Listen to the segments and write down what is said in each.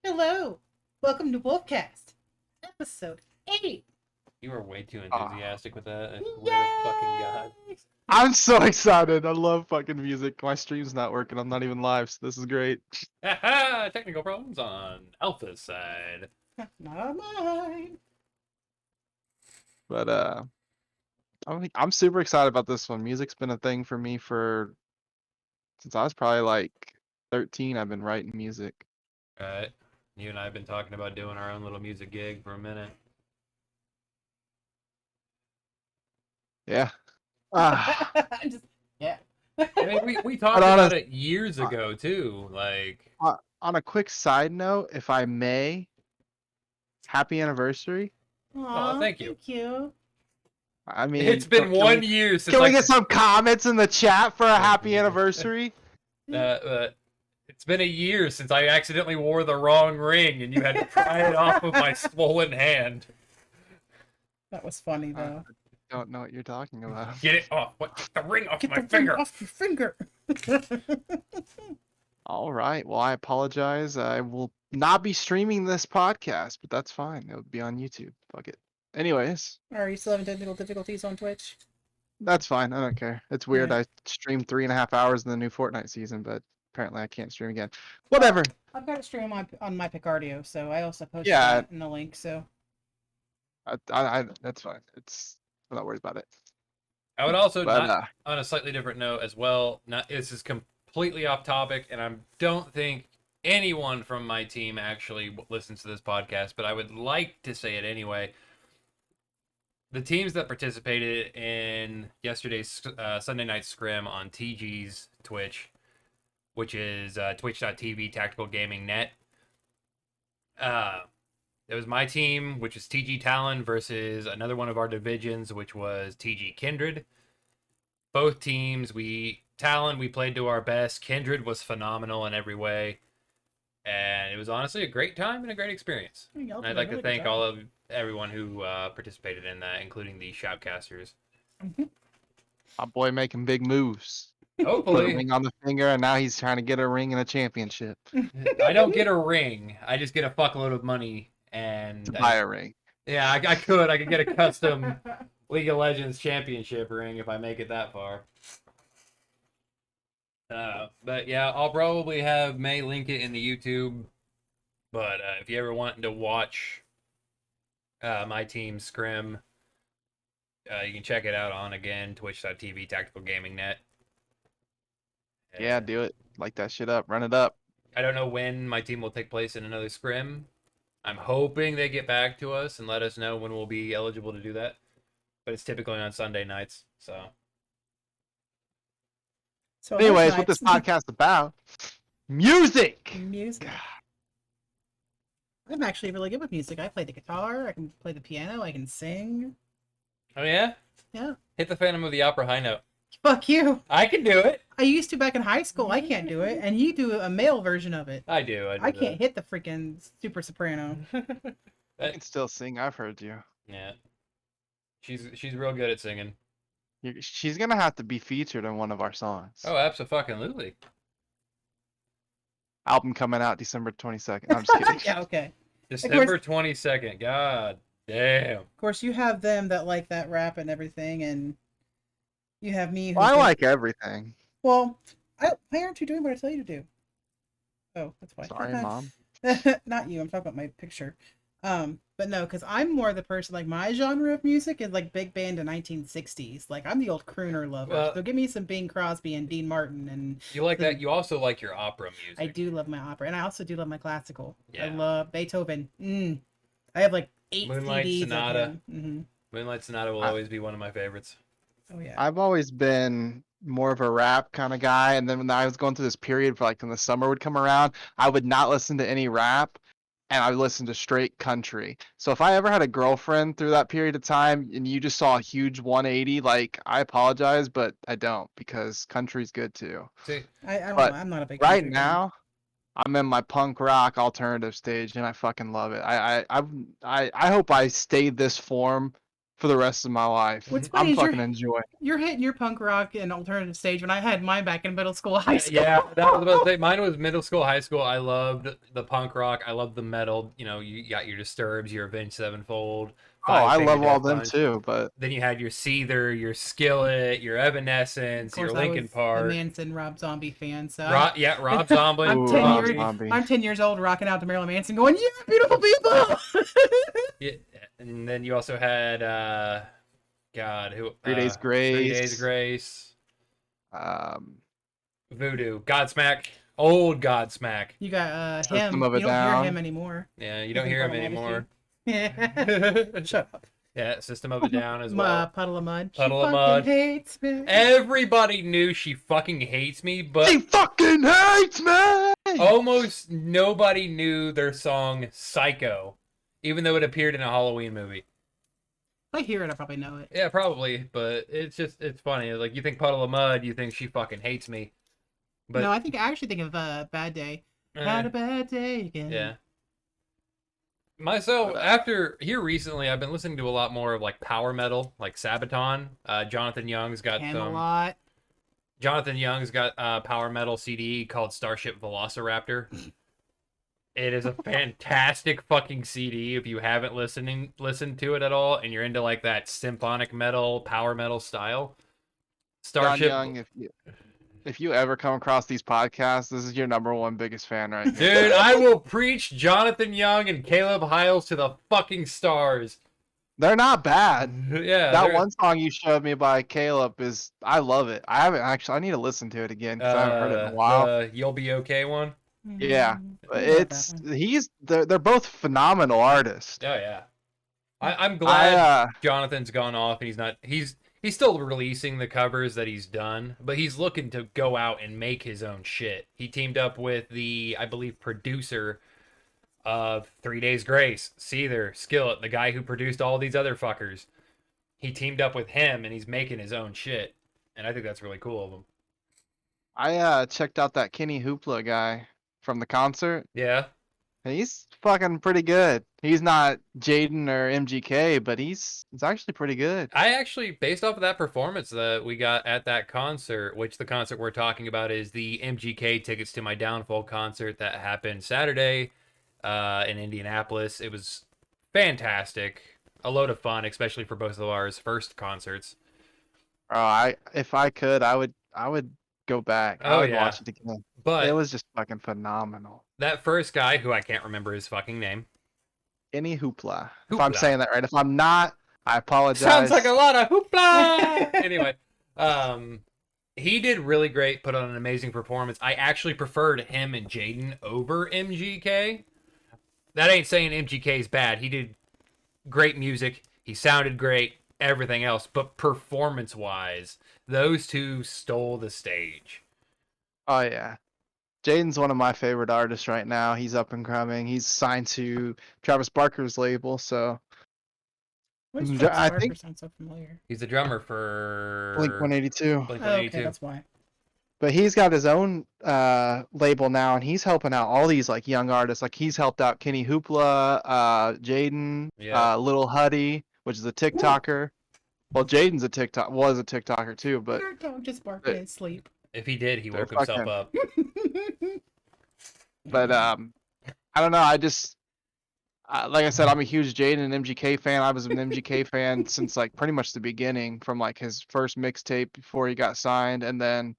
Hello, welcome to Wolfcast, episode 8. You are way too Ah, enthusiastic with that. I swear to fucking God. Yay! I'm so excited. I love fucking music. My stream's not working. I'm not even live, so this is great. Haha! Technical problems on Alpha's side. Not mine. But I'm super excited about this one. Music's been a thing for me for since I was probably like 13. I've been writing music. Right. You and I have been talking about doing our own little music gig for a minute. Yeah. Ah, I'm just, yeah. I mean, we talked but about honest, it years ago too. Like, on a quick side note, if I may, happy anniversary. oh, Aw, thank you. thank you. I It's mean, been can one we year since can we I. get some comments in the chat for a happy anniversary? It's been a year since I accidentally wore the wrong ring, and you had to pry it off of my swollen hand. That was funny, I though. don't know what you're talking about. Get it off! What? Get the ring off Get my the ring finger! off your finger. All right. Well, I apologize. I will not be streaming this podcast, but that's fine. It'll be on YouTube. Fuck it. Anyways, Are you still having technical difficulties on Twitch? that's fine. I don't care. It's weird. Yeah. I streamed 3.5 hours in the new Fortnite season, but apparently I can't stream again. Whatever. I've got a stream on my Picardio, so I also posted Yeah, that in the link, so. that's fine. I'm not worried about it. I would also But not on a slightly different note as well. Not this is completely off topic, and I don't think anyone from my team actually listens to this podcast, but I would like to say it anyway. The teams that participated in yesterday's Sunday night scrim on TG's Twitch, which is twitch.tv Tactical Gaming Net. It was my team, which is TG Talon, versus another one of our divisions, which was TG Kindred. Both teams, Talon, we played to our best. Kindred was phenomenal in every way. And it was honestly a great time and a great experience. And I'd like to thank everyone who participated in that, including the shoutcasters. my boy making big moves. Put a Hopefully, ring on the finger, and now he's trying to get a ring in a championship I don't get a ring. I just get a fuckload of money, and to buy a ring. yeah, I could get a custom League of Legends championship ring if I make it that far. But yeah, I'll probably have May link it in the YouTube. But if you ever want to watch my team scrim, you can check it out on again twitch.tv Tactical Gaming Net. Yeah, do it. Light that shit up. Run it up. I don't know when my team will take place in another scrim. I'm hoping they get back to us and let us know when we'll be eligible to do that. But it's typically on Sunday nights, so. So Anyways, what this podcast about? Music. Music. I'm actually really good with music. I play the guitar, I can play the piano, I can sing. Oh yeah? Yeah. Hit the Phantom of the Opera high note. Fuck you. I can do it. I used to back in high school. I can't do it, and you do a male version of it. I do. I can't hit the freaking super soprano. I can still sing. I've heard you. Yeah. She's real good at singing. She's gonna have to be featured in one of our songs. Oh, absolutely. Album coming out December 22nd. I'm just kidding. Yeah, okay. December 22nd. God damn. Of course, you have them that like that rap and everything, and you have me. Who Well, I like everything. Well, why aren't you doing what I tell you to do? Oh, that's fine. Sorry, Mom. Not you. I'm talking about my picture. But no, because I'm more the person, like, my genre of music is like big band and 1960s. Like, I'm the old crooner lover. Well, so give me some Bing Crosby and Dean Martin. And you like that? You also like your opera music. I do love my opera, and I also do love my classical. Yeah. I love Beethoven. I have like 8 Moonlight CDs Sonata. of him. Moonlight Sonata will always be one of my favorites. Oh yeah. I've always been more of a rap kind of guy, and then when I was going through this period for like when the summer would come around, I would not listen to any rap, and I would listen to straight country. So if I ever had a girlfriend through that period of time, and you just saw a huge 180, like I apologize, but I don't, because country's good too. See, I don't But know. I'm not a big right country fan. now, I'm in my punk rock alternative stage, and I fucking love it. I hope I stay this form for the rest of my life. What's funny I'm is fucking enjoying. you're hitting your punk rock and alternative stage when I had mine back in middle school, high school. Yeah, that was about to say. Mine was middle school, high school. I loved the punk rock. I loved the metal. You know, you got your Disturbs, your Avenged Sevenfold, Oh, I Five love Finger all Death them Punch. too, but Then you had your Seether, your Skillet, your Of Evanescence, your course, I Linkin was a Park. Manson, Rob Zombie fan, so Rob Zombie. I'm Ooh, 10 Rob years. Zombie. I'm 10 years old, rocking out to Marilyn Manson, going, "Yeah, beautiful people." Yeah, and then you also had God, who 3 Days 3 Days Grace. Grace, Um, Voodoo, Godsmack, old Godsmack. You got System him. of a You don't hear Down. him anymore. Yeah, you He's don't in hear him Puddle of anymore. Modesty. Shut up. Yeah, System of a Down as well. Puddle of Mud. Puddle She of fucking Mud. hates me. Everybody knew She Fucking Hates Me, He but fucking hates me. almost nobody knew their song Psycho, even though it appeared in a Halloween movie. If I hear it, I probably know it. Yeah, probably, but it's funny. Like, you think Puddle of Mud, you think She Fucking Hates Me. But No, I actually think of Bad Day. Had a bad day again. yeah. Myself, after here recently, I've been listening to a lot more of like power metal, like Sabaton. Jonathan Young's got Camelot. a power metal CD called Starship Velociraptor. It is a fantastic fucking CD if you haven't listened to it at all and you're into like that symphonic metal, power metal style. John Starship Young, if you ever come across these podcasts, this is your #1 biggest fan right now. Dude, I will preach Jonathan Young and Caleb Hiles to the fucking stars. They're not bad. Yeah. That one song you showed me by Caleb I love it. I haven't actually. I need to listen to it again because I haven't heard it in a while. The You'll Be Okay one. Yeah, I love that one. they're both phenomenal artists. Oh yeah. I'm glad I Jonathan's gone off and he's still releasing the covers that he's done, but he's looking to go out and make his own shit. He teamed up with the, I believe, producer of 3 Days Grace, Seether, Skillet, the guy who produced all these other fuckers. He teamed up with him and he's making his own shit. And I think that's really cool of him. I checked out that Kenny Hoopla guy from the concert. Yeah. He's fucking pretty good. He's not Jaden or MGK, but he's actually pretty good. I actually, based off of that performance that we got at that concert, which the concert we're talking about is the MGK Tickets to My Downfall concert that happened Saturday in Indianapolis. It was fantastic. A load of fun, especially for both of ours first concerts. If I could, I would go back. I would watch it again. But it was just fucking phenomenal. That first guy, who I can't remember his fucking name. Kenny Hoopla. If I'm saying that right. If I'm not, I apologize. Sounds like a lot of hoopla! Anyway, he did really great, put on an amazing performance. I actually preferred him and Jaden over MGK. That ain't saying MGK's bad. He did great music. He sounded great. Everything else. But performance-wise, those two stole the stage. Oh, yeah. Jaden's one of my favorite artists right now. He's up and coming. He's signed to Travis Barker's label, so Why does Travis I Barker think sound so familiar? He's the drummer for Blink-182. Blink Oh, 182. okay, that's why. But he's got his own label now, and he's helping out all these like young artists. Like he's helped out Kenny Hoopla, Jaden, Yeah. Little Huddy, which is a TikToker. Well, Jaden's was a TikToker too, but Your dog just barked in his sleep. If he did, he They're woke himself fucking- up. I don't know. I just like I said, I'm a huge Jaden and MGK fan. I was an MGK fan since like pretty much the beginning, from like his first mixtape before he got signed, and then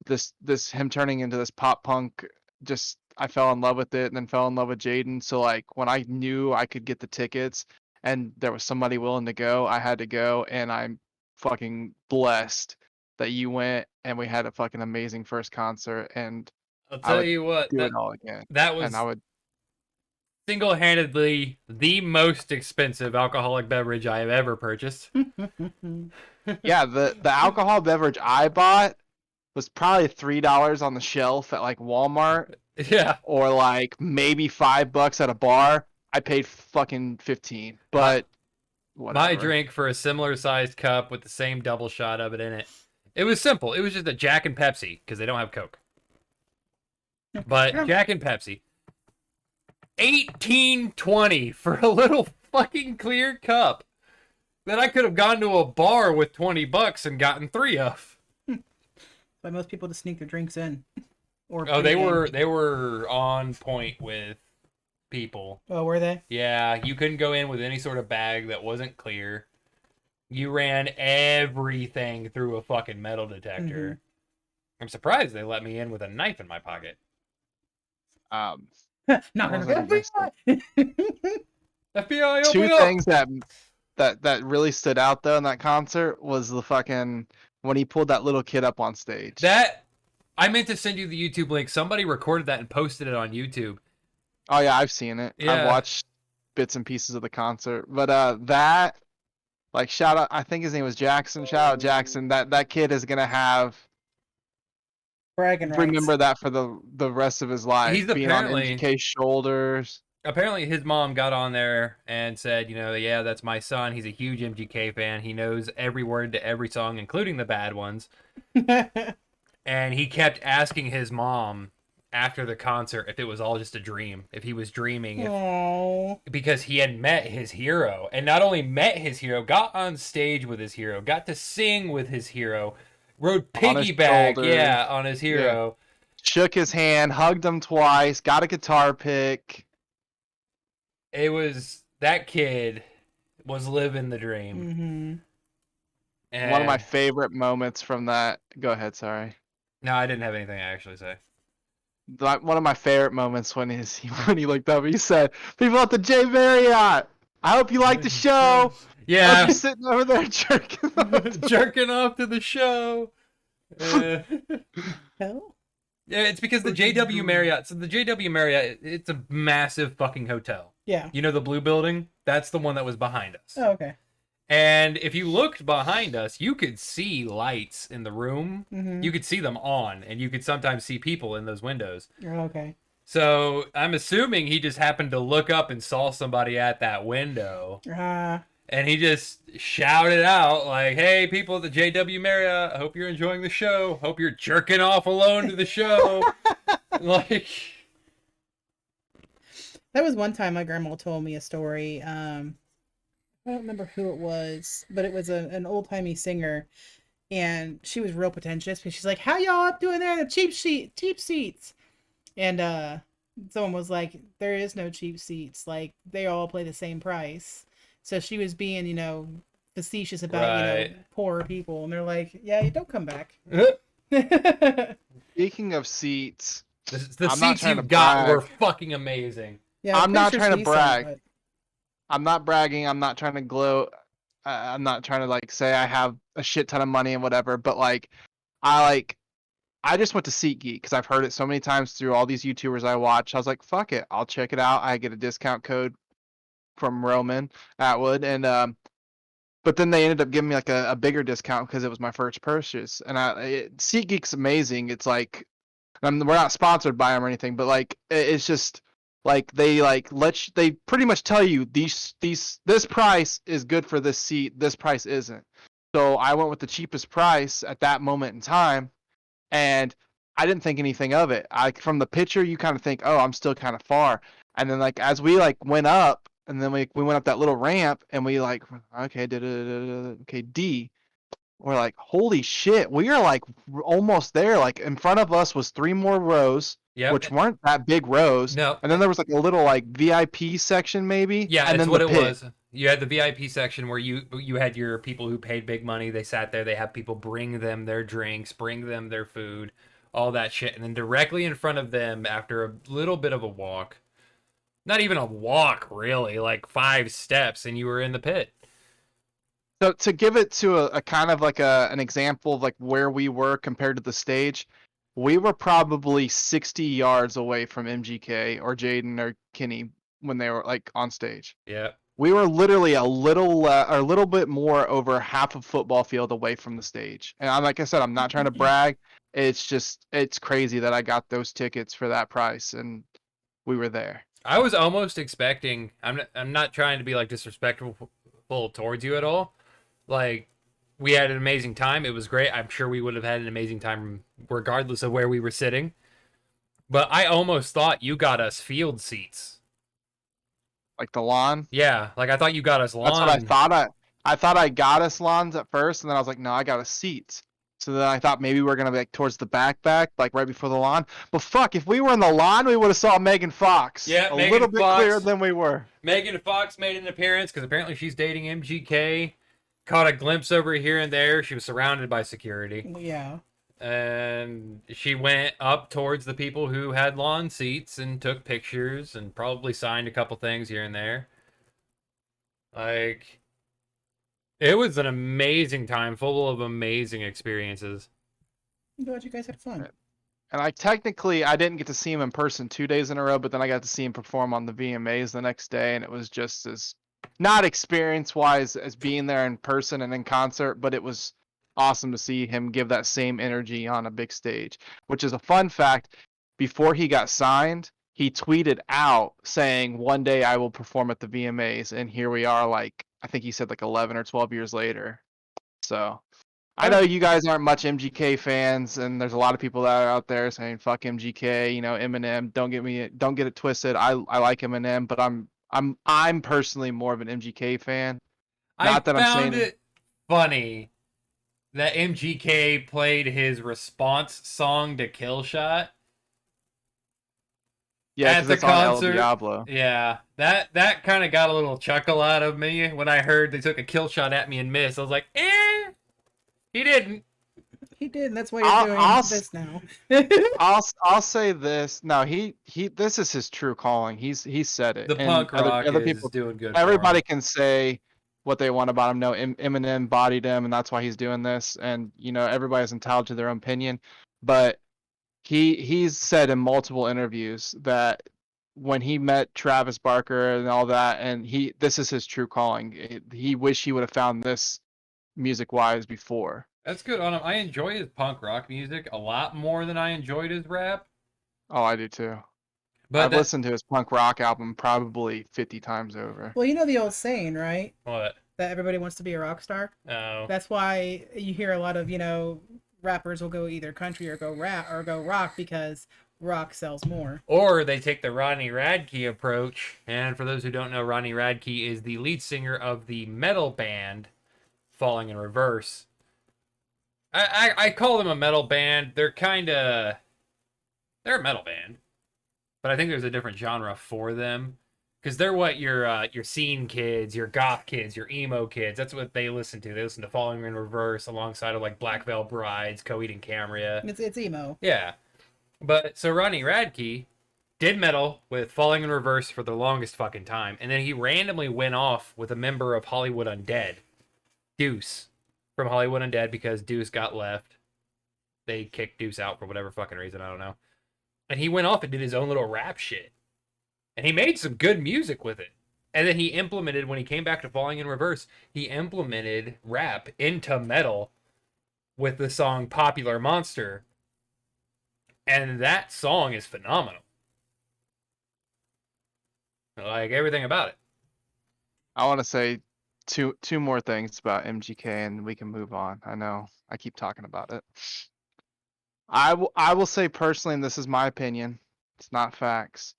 this him turning into this pop punk. Just I fell in love with it, and then fell in love with Jaden. So like when I knew I could get the tickets and there was somebody willing to go, I had to go, and I'm fucking blessed that you went, and we had a fucking amazing first concert, and I'll tell would you what, do it all again. that was And I would single-handedly the most expensive alcoholic beverage I have ever purchased. yeah, the alcohol beverage I bought was probably $3 on the shelf at like Walmart, Yeah. or like maybe $5 at a bar. I paid fucking 15, but whatever. My drink for a similar sized cup with the same double shot of it in it. It was simple. It was just a Jack and Pepsi because they don't have Coke. But Jack and Pepsi. $18.20 for a little fucking clear cup. that I could have gone to a bar with $20 and gotten 3 of. But most people just sneak their drinks in. Or Oh, they pregame. were on point with people. Oh, were they? Yeah, you couldn't go in with any sort of bag that wasn't clear. You ran everything through a fucking metal detector. I'm surprised they let me in with a knife in my pocket. Not Not was gonna FBI, Two open up! things that really stood out though in that concert was the fucking when he pulled that little kid up on stage. That I meant to send you the YouTube link. Somebody recorded that and posted it on YouTube. Oh yeah, I've seen it. Yeah. I've watched bits and pieces of the concert. But that like shout out, I think his name was Jackson. Shout out Jackson. That kid is gonna have bragging rights. remember that for the rest of his life. He's being on apparently- MGK's shoulders. Apparently his mom got on there and said, you know, yeah, that's my son. He's a huge MGK fan. He knows every word to every song, including the bad ones. And he kept asking his mom after the concert if it was all just a dream, if he was dreaming, because he had met his hero. And not only met his hero, got on stage with his hero, got to sing with his hero, rode piggyback, on his hero. Yeah. Shook his hand, hugged him twice, got a guitar pick. It was, that kid was living the dream. Mm-hmm. And one of my favorite moments from that. Go ahead, sorry. No, I didn't have anything to actually say. One of my favorite moments when he looked up, he said, "People at the J Marriott, I hope you like the show." Yeah, I hope you're sitting over there jerking off. jerking off to the show. Hell? Yeah, it's because the JW Marriott. So the JW Marriott, it's a massive fucking hotel. Yeah. You know the blue building? That's the one that was behind us. Oh, okay. And if you looked behind us, you could see lights in the room. Mm-hmm. You could see them on, and you could sometimes see people in those windows. Oh, okay. So I'm assuming he just happened to look up and saw somebody at that window. And he just shouted out, like, hey, people at the JW Marriott, I hope you're enjoying the show. Hope you're jerking off alone to the show. Like, that was one time my grandma told me a story. I don't remember who it was, but it was an old-timey singer. And she was real pretentious. But she's like, how y'all up doing there in the cheap seats? And someone was like, there is no cheap seats. Like, they all play the same price. So she was being, you know, facetious about, you know, poor people. And they're like, yeah, you don't come back. Speaking of seats, the seats you got were fucking amazing. Yeah, I'm not trying to decent, brag. but... I'm not bragging. I'm not trying to gloat. I'm not trying to like say I have a shit ton of money and whatever. But I just went to SeatGeek because I've heard it so many times through all these YouTubers I watch. I was like, fuck it, I'll check it out. I get a discount code from Roman Atwood, and but then they ended up giving me like a bigger discount because it was my first purchase. And SeatGeek's amazing. It's like, we're not sponsored by them or anything, but like it's just like they pretty much tell you this price is good for this seat, this price isn't. So I went with the cheapest price at that moment in time, and I didn't think anything of it. From the picture, you kind of think, oh, I'm still kind of far. And then like as we like went up, and then we went up that little ramp, and we like, okay, okay, D. We're like, holy shit, we are like almost there. Like in front of us was 3 more rows, which weren't that big rows. No. And then there was like a little like VIP section maybe. Yeah, and that's then what the it pit. was. You had the VIP section where you had your people who paid big money. They sat there. They had people bring them their drinks, bring them their food, all that shit. And then directly in front of them, after a little bit of a walk, not even a walk really, like 5 steps, and you were in the pit. So to give it to a kind of like an example of like where we were compared to the stage, we were probably 60 yards away from MGK or Jaden or Kenny when they were like on stage. Yeah. We were literally a little bit more over half a football field away from the stage. And like I said, I'm not trying to brag. It's crazy that I got those tickets for that price, and we were there. I was almost expecting. I'm not trying to be like disrespectful towards you at all. Like, we had an amazing time. It was great. I'm sure we would have had an amazing time regardless of where we were sitting. But I almost thought you got us field seats. Like the lawn? Yeah, like I thought you got us lawn. That's what I thought. I thought I got us lawns at first, and then I was like, no, I got us seats. So then I thought maybe we were gonna be like towards the back, like right before the lawn. But fuck, if we were in the lawn, we would have saw Megan Fox Yeah, a Megan little bit clearer Fox. than we were. Megan Fox made an appearance because apparently she's dating MGK. Caught a glimpse over here and there. She was surrounded by security. Yeah. And she went up towards the people who had lawn seats and took pictures and probably signed a couple things here and there. Like, it was an amazing time, full of amazing experiences. I'm glad you guys had fun. And I didn't get to see him in person 2 days in a row, but then I got to see him perform on the VMAs the next day, and it was just as not experience wise as being there in person and in concert, but it was awesome to see him give that same energy on a big stage. Which is a fun fact. Before he got signed, he tweeted out saying, "One day I will perform at the VMAs," and here we are, like I think he said like 11 or 12 years later. So I know you guys aren't much MGK fans, and there's a lot of people that are out there saying "fuck MGK," you know, Eminem. Don't get it twisted. I like Eminem, but I'm personally more of an MGK fan. I Not that I'm found saying it funny that MGK played his response song to Killshot yeah, at because the it's on El concert. Diablo. Yeah, that kind of got a little chuckle out of me when I heard they took a kill shot at me and missed. I was like, he didn't. He did, and that's why I'll you're doing I'll this now. I'll say this. No, he this is his true calling. He said it, The and punk rock other is people, doing good for everybody him. can say what they want about him. No, Eminem bodied him, and that's why he's doing this. And you know, everybody's entitled to their own opinion. But he's said in multiple interviews that when he met Travis Barker and all that, and this is his true calling. He wished he would have found this music wise before. That's good on him. I enjoy his punk rock music a lot more than I enjoyed his rap. Oh, I do too. But I've that listened to his punk rock album probably 50 times over. Well, you know the old saying, right? what? That everybody wants to be a rock star. Oh, That's why you hear a lot of, rappers will go either country or go rap or go rock because rock sells more. or they take the Rodney Radke approach. And for those who don't know, Rodney Radke is the lead singer of the metal band Falling in Reverse. I call them a metal band. They're a metal band, but I think there's a different genre for them because they're what your scene kids, your goth kids, your emo kids. That's what they listen to. They listen to Falling in Reverse alongside of like Black Veil Brides, Coheed and Cambria. It's emo. Yeah, but so Rodney Radke did metal with Falling in Reverse for the longest fucking time, and then he randomly went off with a member of Hollywood Undead, Deuce, from Hollywood Undead because Deuce got left. They kicked Deuce out for whatever fucking reason, I don't know. And he went off and did his own little rap shit. And he made some good music with it. And then he implemented, when he came back to Falling in Reverse, he implemented rap into metal with the song Popular Monster. And that song is phenomenal. Like everything about it. I want to say two more things about MGK and we can move on. I know I keep talking about it. I will say personally, and this is my opinion, it's not facts.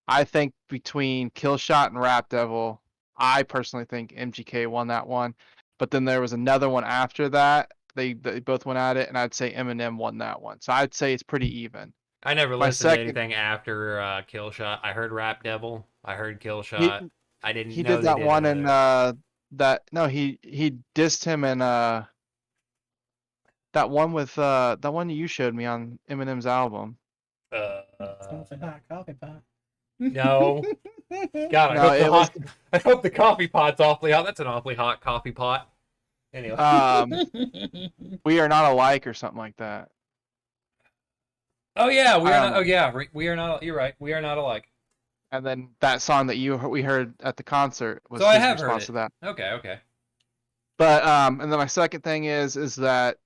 I think between Killshot and Rap Devil, I personally think MGK won that one. But then there was another one after that. They both went at it, and I'd say Eminem won that one. So I'd say it's pretty even. I never My listened to second, anything after Killshot. I heard Rap Devil. I heard he Killshot. I didn't he know did they that did one in another. that no he dissed him in that one with that one you showed me on Eminem's album. Smells like hot coffee pot. No. God, No, it was I hope the coffee pot's awfully hot. That's an awfully hot coffee pot. Anyway. We Are Not Alike or something like that. Oh yeah, we are not. Oh yeah, we are not. You're right. We are not alike. And then that song that we heard at the concert was So I his have heard response it. to that. Okay. But and then my second thing is that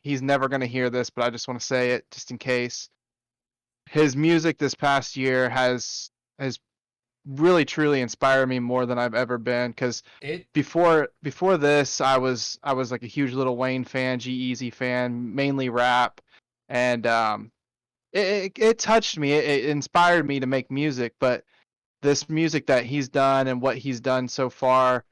he's never gonna hear this, but I just want to say it just in case. His music this past year has really truly inspired me more than I've ever been. Because It before this, I was like a huge Lil Wayne fan, G-Eazy fan, mainly rap, and it touched me. It inspired me to make music. But this music that he's done and what he's done so far,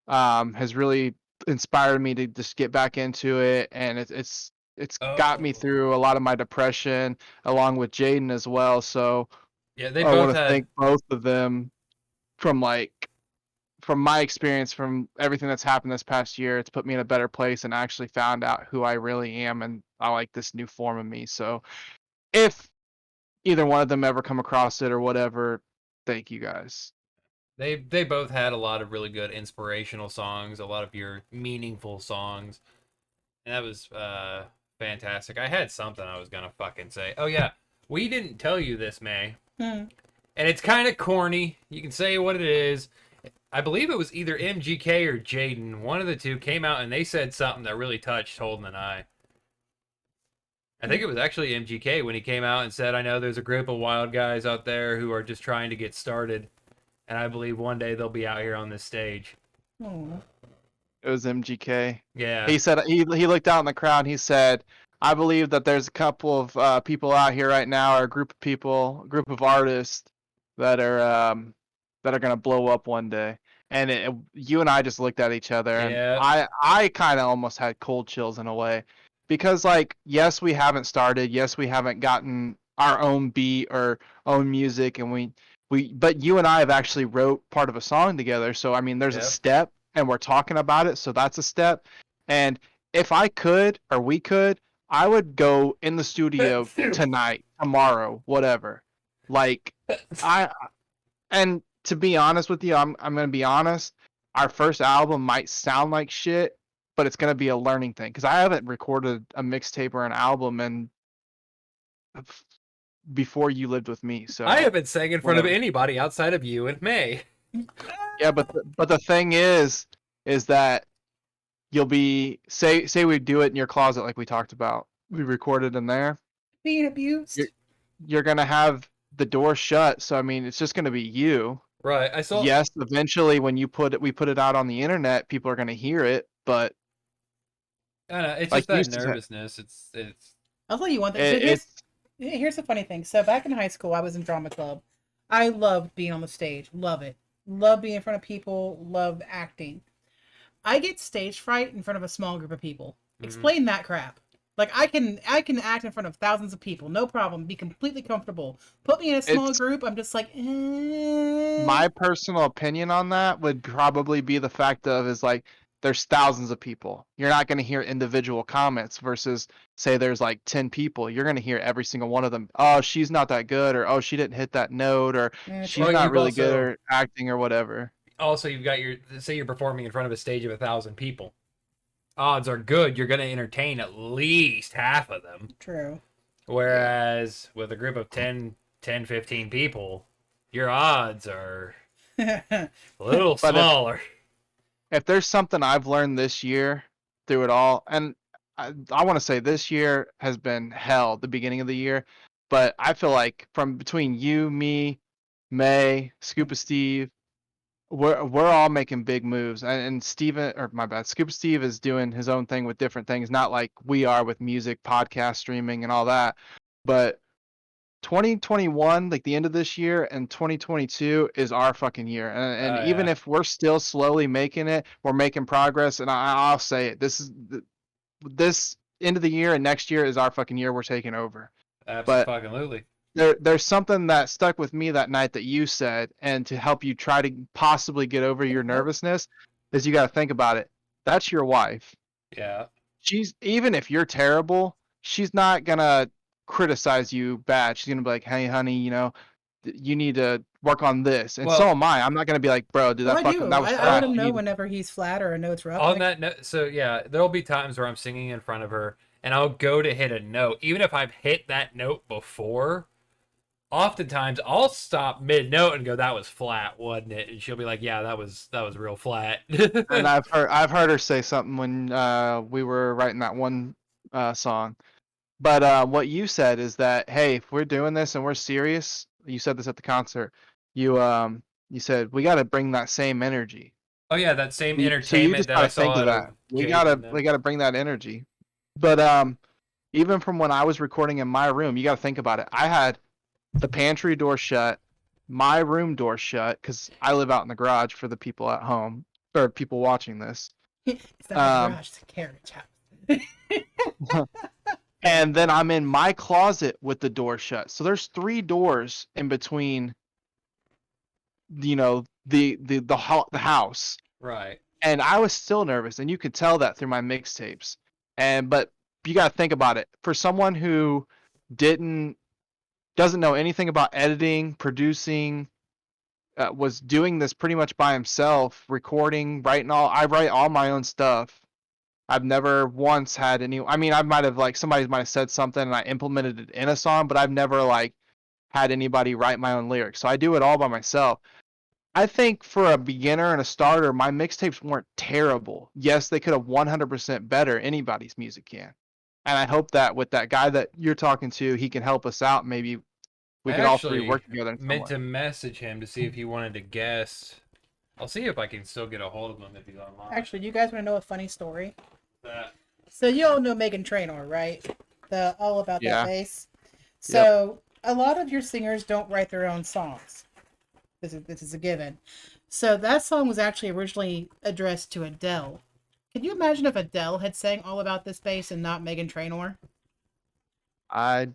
has really inspired me to just get back into it, and it's got me Oh, through a lot of my depression, along with Jaden as well. So yeah, they I both want to had. thank both of them from from my experience, from everything that's happened this past year. It's put me in a better place and actually found out who I really am, and I like this new form of me. So if either one of them ever come across it or whatever, thank you guys. They both had a lot of really good inspirational songs, a lot of your meaningful songs, and that was fantastic. I had something I was gonna fucking say. Oh yeah, we didn't tell you this, May, Hmm. and it's kind of corny. You can say what it is. I believe it was either MGK or Jaden. One of the two came out and they said something that really touched Holden and I. I think it was actually MGK when he came out and said, "I know there's a group of wild guys out there who are just trying to get started, and I believe one day they'll be out here on this stage." Oh. It was MGK. Yeah. He said he looked out in the crowd. And he said, "I believe that there's a couple of people out here right now, or a group of people, a group of artists that are gonna blow up one day." And you and I just looked at each other, and Yeah. I kind of almost had cold chills in a way, because like yes, we haven't started, yes, we haven't gotten our own beat or own music, and but you and I have actually wrote part of a song together. So I mean, there's a Yeah. step, and we're talking about it, so that's a step. And if I could, or we could, I would go in the studio tonight, tomorrow, whatever. Like I and to be honest with you, I'm gonna be honest. Our first album might sound like shit, but it's gonna be a learning thing, because I haven't recorded a mixtape or an album in before you lived with me. I So haven't sang in front of whatever. anybody outside of you and May. Yeah, but the thing is that you'll be, say we do it in your closet like we talked about. We recorded in there. Being You're abused. you're gonna have the door shut, so I mean it's just gonna be you. Right. I saw. Yes, eventually when we put it out on the internet, people are gonna hear it, but I don't know. It's like just you that said, nervousness. It's. I'll tell you one thing. So here's it's here's the funny thing. So back in high school, I was in drama club. I loved being on the stage. Love it. Love being in front of people. Love acting. I get stage fright in front of a small group of people. Mhm. Explain that crap. Like I can act in front of thousands of people, no problem. Be completely comfortable. Put me in a small it's group. I'm just like, eh. my personal opinion on that would probably be the fact of, is like, there's thousands of people. You're not going to hear individual comments versus, say there's like 10 people. You're going to hear every single one of them. Oh, she's not that good, or oh, she didn't hit that note, or she's Well, True. not you've really good also at acting or whatever. you've got your, say you're performing in front of a stage of 1,000 people. Odds are good you're going to entertain at least half of them. True. Yeah. Whereas with a group of 15 people, your odds are a little But smaller. if there's something I've learned this year through it all, and I want to say this year has been hell, the beginning of the year, but I feel like from between you, me, May, Scuba Steve, we're all making big moves, and Steven, or my bad, Scuba Steve is doing his own thing with different things, not like we are with music, podcast, streaming, and all that. But 2021, like the end of this year, and 2022 is our fucking year. And even Yeah, if we're still slowly making it, we're making progress. And I'll say it, this end of the year and next year is our fucking year. We're taking over. But absolutely. there's something that stuck with me that night that you said, and to help you try to possibly get over your Oh, nervousness, is you got to think about it. That's your wife. Yeah. She's, even if you're terrible, she's not gonna criticize you bad. She's gonna be like, "Hey, honey, you need to work on this." And so Well, am I. I'm not gonna be like, "Bro, dude, oh, I do. that was I let trash. him You know need to." whenever he's flat or I know it's rough. I'm on like, that note, so yeah, there'll be times where I'm singing in front of her and I'll go to hit a note. Even if I've hit that note before, oftentimes I'll stop mid note and go, "That was flat, wasn't it?" And she'll be like, "Yeah, that was real flat." And I've heard her say something when we were writing that one song. But what you said is that, hey, if we're doing this and we're serious, you said this at the concert. You said we got to bring that same energy. Oh yeah, that same So you entertainment just that got I to think saw of out of that. We gotta Jaden. we gotta bring that energy. But even from when I was recording in my room, you got to think about it. I had the pantry door shut, my room door shut, because I live out in the garage for the people at home. for people watching this. It's not a Um, garage, it's a carriage house. and then I'm in my closet with the door shut. So there's 3 doors in between, the house. Right. And I was still nervous, and you could tell that through my mixtapes. But you got to think about it. For someone who didn't doesn't know anything about editing, producing, was doing this pretty much by himself, recording, writing all. I write all my own stuff. I've never once had any. I mean, I might have somebody might have said something and I implemented it in a song, but I've never had anybody write my own lyrics. So I do it all by myself. I think for a beginner and a starter, my mixtapes weren't terrible. Yes, they could have 100% better. Anybody's music can. And I hope that with that guy that you're talking to, he can help us out. Maybe we I could all 3 actually work together in some meant way. to message him to see if he wanted to guess. I'll see if I can still get a hold of him if he's online. Actually, you guys want to know a funny story? That- So you all know Megan Trainor, right? The All About Yeah. That Bass. So a lot of your singers don't write their own songs. This is a given. So that song was actually originally addressed to Adele. Can you imagine if Adele had sang All About This Bass and not Megan Trainor? I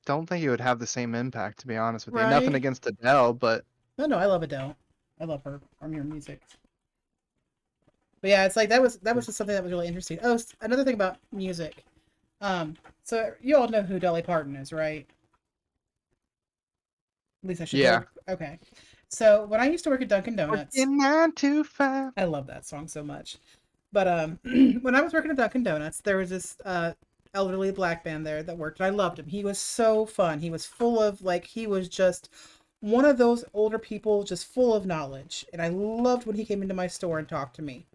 don't think it would have the same impact, to be honest with you. Right. Nothing against Adele, but No, I love Adele. I love her music. But yeah, it's like that was just something that was really interesting. Oh, another thing about music. So you all know who Dolly Parton is, right? At least I should. Yeah. Okay. So when I used to work at Dunkin' Donuts, working 9 to 5. I love that song so much. But when I was working at Dunkin' Donuts, there was this elderly black man there that worked, and I loved him. He was so fun. He was full of he was just one of those older people, just full of knowledge. And I loved when he came into my store and talked to me.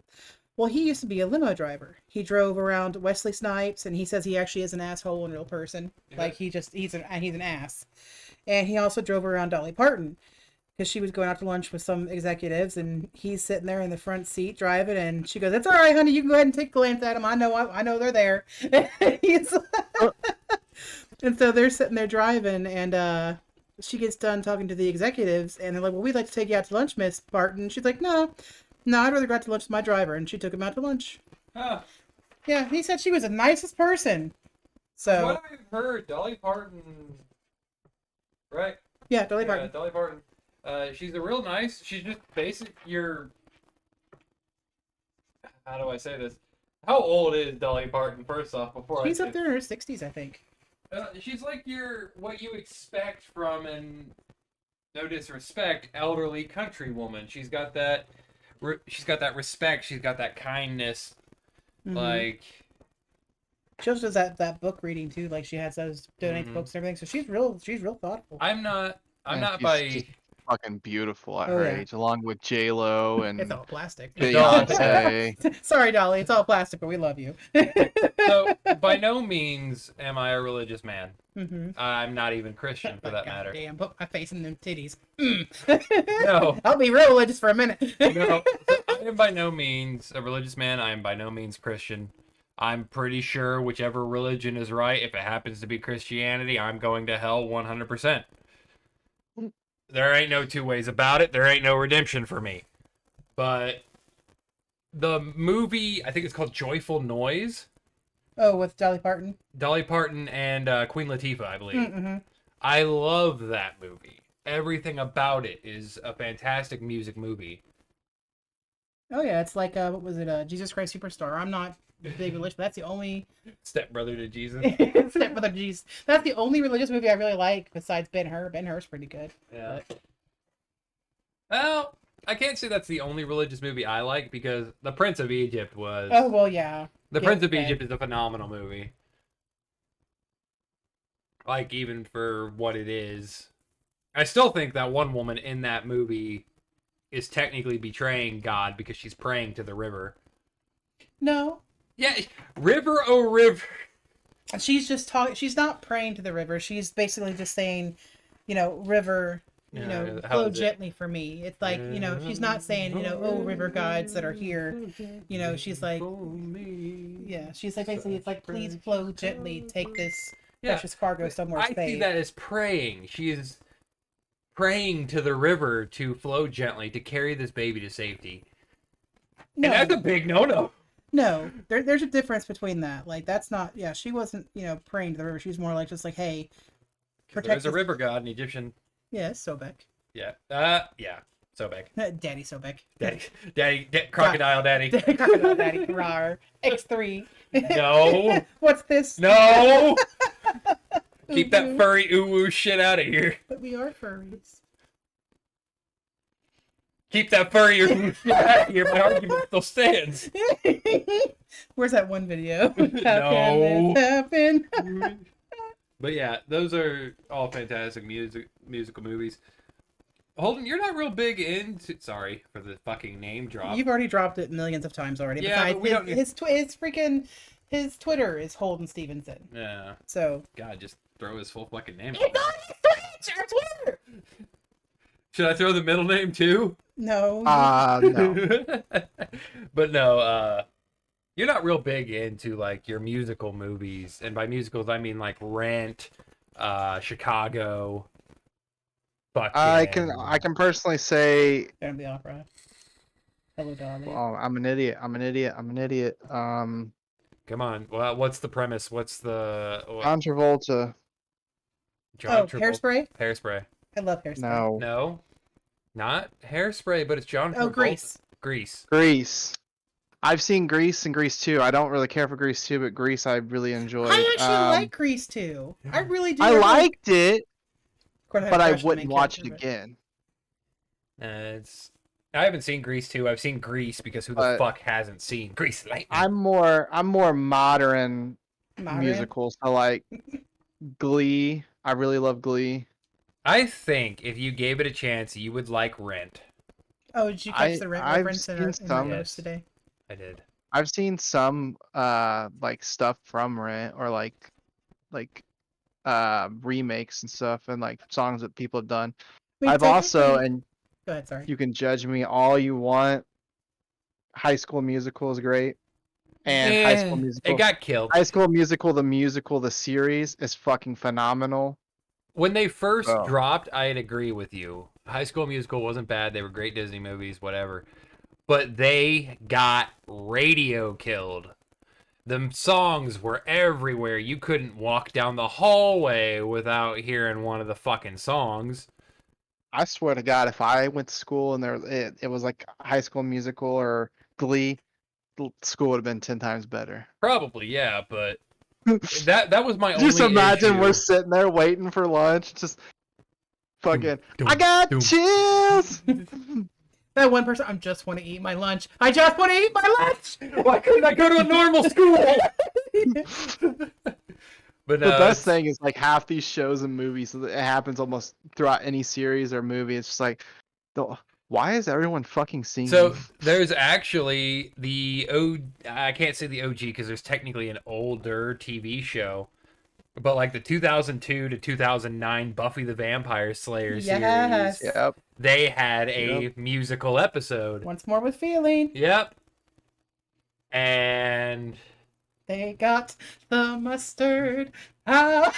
Well, he used to be a limo driver. He drove around Wesley Snipes, and he says he actually is an asshole in real person. Yeah. Like he's an ass. And he also drove around Dolly Parton because she was going out to lunch with some executives, and he's sitting there in the front seat driving, and she goes, "It's all right, honey. You can go ahead and take a glance at them. I know they're there." And so they're sitting there driving, and she gets done talking to the executives, and they're like, "Well, we'd like to take you out to lunch, Miss Barton." She's like, "No, I'd rather go out to lunch with my driver," and she took him out to lunch. Huh. Yeah, he said she was the nicest person. So What I've heard, Dolly Parton, right? yeah, Dolly Parton. Dolly Parton. She's a real nice. She's just basic. How do I say this? How old is Dolly Parton? First off, before She's I up there in her 60s, I think. she's like what you expect from an, no disrespect, elderly country woman. She's got that. She's got that respect. She's got that kindness. Mhm. Like She also does that book reading too. Like she has those donates Mhm. books and everything. So she's real thoughtful. I'm not She's by. just fucking beautiful at Oh, her yeah. age, along with J-Lo It's and all plastic. It's all- Beyonce. Sorry, Dolly. It's all plastic, but we love you. So by no means am I a religious man. Mm-hmm. I'm not even Christian for that matter. Damn, put my face in them titties. No. I'll be real religious for a minute. No, I am by no means a religious man. I am by no means Christian. I'm pretty sure whichever religion is right, if it happens to be Christianity, I'm going to hell 100%. There ain't no two ways about it. There ain't no redemption for me. But the movie, I think it's called Joyful Noise. Oh, with Dolly Parton. Dolly Parton and Queen Latifah, I believe. Mm-hmm. I love that movie. Everything about it is a fantastic music movie. Oh yeah, it's like what was it? Jesus Christ Superstar. I'm not big religious, but that's the only Stepbrother to Jesus. Stepmother Jesus. That's the only religious movie I really like besides Ben-Hur. Ben-Hur's pretty good. Yeah. But Well, I can't say that's the only religious movie I like because The Prince of Egypt was. oh well, yeah. The Yeah, Prince of okay. Egypt is a phenomenal movie. Like, even for what it is. I still think that one woman in that movie is technically betraying God because she's praying to the river. No, Yeah, river, oh river. she's just talking. She's not praying to the river. She's basically just saying, river, Yeah, how flow is it? gently for me. It's like, she's not saying, oh, river gods that are here. She's like, yeah, she's like basically, it's like, please flow gently. Take this Yeah. precious cargo somewhere I safe. see that as praying. She is praying to the river to flow gently to carry this baby to safety. No, And that's a big no-no. no. There's a difference between that. Like that's not. Yeah, she wasn't. Praying to the river. She's more like just like, hey, There's a this- river god, an Egyptian. Yeah, it's Sobek. Yeah. Yeah. Sobek. Daddy Sobek. Daddy, crocodile daddy. Crocodile Daddy. Rar. X3. No. What's this? No. Keep that furry ooh-woo shit out of here. But we are furries. Keep that furry ooh-woo shit out of here. My argument still stands. Where's that one video? How No. can this happen? But yeah, those are all fantastic musical movies. Holden, you're not real big into. Sorry for the fucking name drop. You've already dropped it millions of times already. Yeah, Besides, but we don't need- his Twitter is Holden Stevenson. Yeah. So God, just throw his full fucking name. it's not his Twitter. Should I throw the middle name too? No. No. But no, you're not real big into like your musical movies, and by musicals I mean like Rent, Chicago. I can personally say, Phantom of the Opera. Hello, Dolly. oh, I'm an idiot. Come on. Well, what's the premise? What's the John Travolta. John Travolta? Hairspray. Hairspray. I love Hairspray. No. No, not Hairspray, but it's John Travolta. Oh, Grease. Grease. Grease. I've seen Grease and Grease 2. I don't really care for Grease 2, but Grease I really enjoyed. I actually like Grease too. I really do. I liked it, Of course, but I crush on the wouldn't main watch it character, again. I haven't seen Grease 2. I've seen Grease because who the But- fuck hasn't seen Grease Lightning? I'm more modern but Modern. musicals. So like Glee. I really love Glee. I think if you gave it a chance, you would like Rent. Oh, did you catch the Rent I've reference in seen our some. post today? I did. I've seen some like stuff from Rent or like remakes and stuff and like songs that people have done. I mean, I've also, technically- and Go ahead, sorry. you can judge me all you want. High School Musical is great, and High School Musical. It got killed. High School Musical, the series is fucking phenomenal. When they first Oh. dropped, I'd agree with you. High School Musical wasn't bad. They were great Disney movies, whatever. But they got radio killed. The songs were everywhere. You couldn't walk down the hallway without hearing one of the fucking songs. I swear to God, if I went to school and it was like High School Musical or Glee, school would have been 10 times better. Probably, yeah, but that was my only Just imagine issue. we're sitting there waiting for lunch, just fucking. Doom, I got doom. chills. That one person, I just want to eat my lunch. I just want to eat my lunch. Why couldn't I go to a normal school? But The best thing is like half these shows and movies. It happens almost throughout any series or movie. It's just like, why is everyone fucking singing? So there's actually I can't say the OG because there's technically an older TV show, but like the 2002 to 2009 Buffy the Vampire Slayer Yes. series, yep. they had a Yep. musical episode. Once more with feeling. Yep. And They got the mustard. Ah.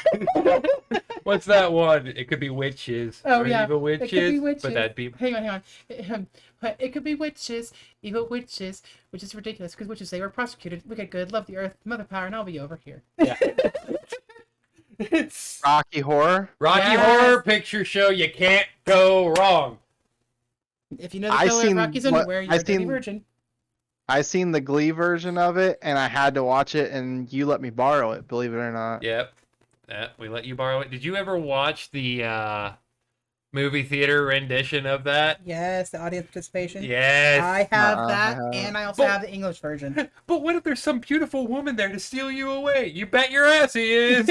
what's that one? It could be witches. Oh, or yeah. evil It could be witches. witches. But that'd be Hang on. It could be witches, evil witches, which is ridiculous because witches, they were prosecuted. Look at good, love the earth, mother power, and I'll be over here. yeah. It's Rocky Horror. Rocky Yes. Horror Picture Show. You can't go wrong. If you know the I color of seen Rocky's what- underwear, you're I a dirty seen- virgin. I seen the Glee version of it, and I had to watch it, and you let me borrow it. Believe it or not. Yep. We let you borrow it. Did you ever watch the movie theater rendition of that? Yes, the audience participation. Yes. I have I that, haven't. and I also But- have the English version. But what if there's some beautiful woman there to steal you away? You bet your ass he is.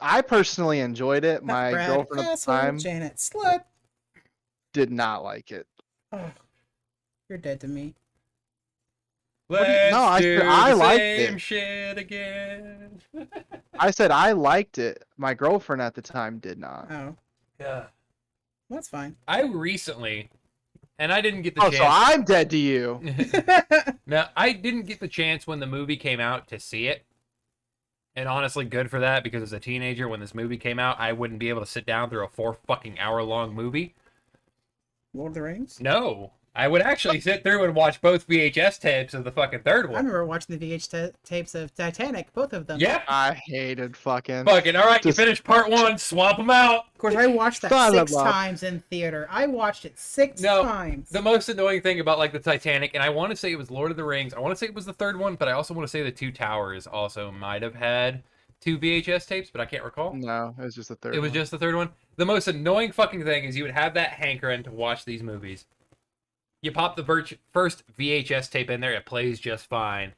I personally enjoyed it. My Brad girlfriend at the Castle, time Janet Slut. did not like it. Oh, you're dead to me. Let's No, I do said I the liked same it. shit again. I said I liked it. My girlfriend at the time did not. Oh, Yeah. that's fine. I recently, and I didn't get the Oh, so chance. I'm dead to you. No, I didn't get the chance when the movie came out to see it. And honestly, good for that, because as a teenager, when this movie came out, I wouldn't be able to sit down through a 4 fucking hour long movie. Lord of the Rings. No, I would actually sit through and watch both VHS tapes of the fucking third I one. remember watching the tapes of Titanic, both of them. Yep. I hated fucking. Fucking, all right, you Just- finished part 1, swap them out. Of course, I watched that Son of 6 a- times in theater. I watched it 6 No, times. The most annoying thing about like the Titanic, and I want to say it was Lord of the Rings. I want to say it was the third one, but I also want to say the Two Towers also might have had 2 VHS tapes, but I can't recall. No, it was just the third. It was one. just the third one. The most annoying fucking thing is you would have that hankering to watch these movies. You pop the first VHS tape in there, it plays just fine.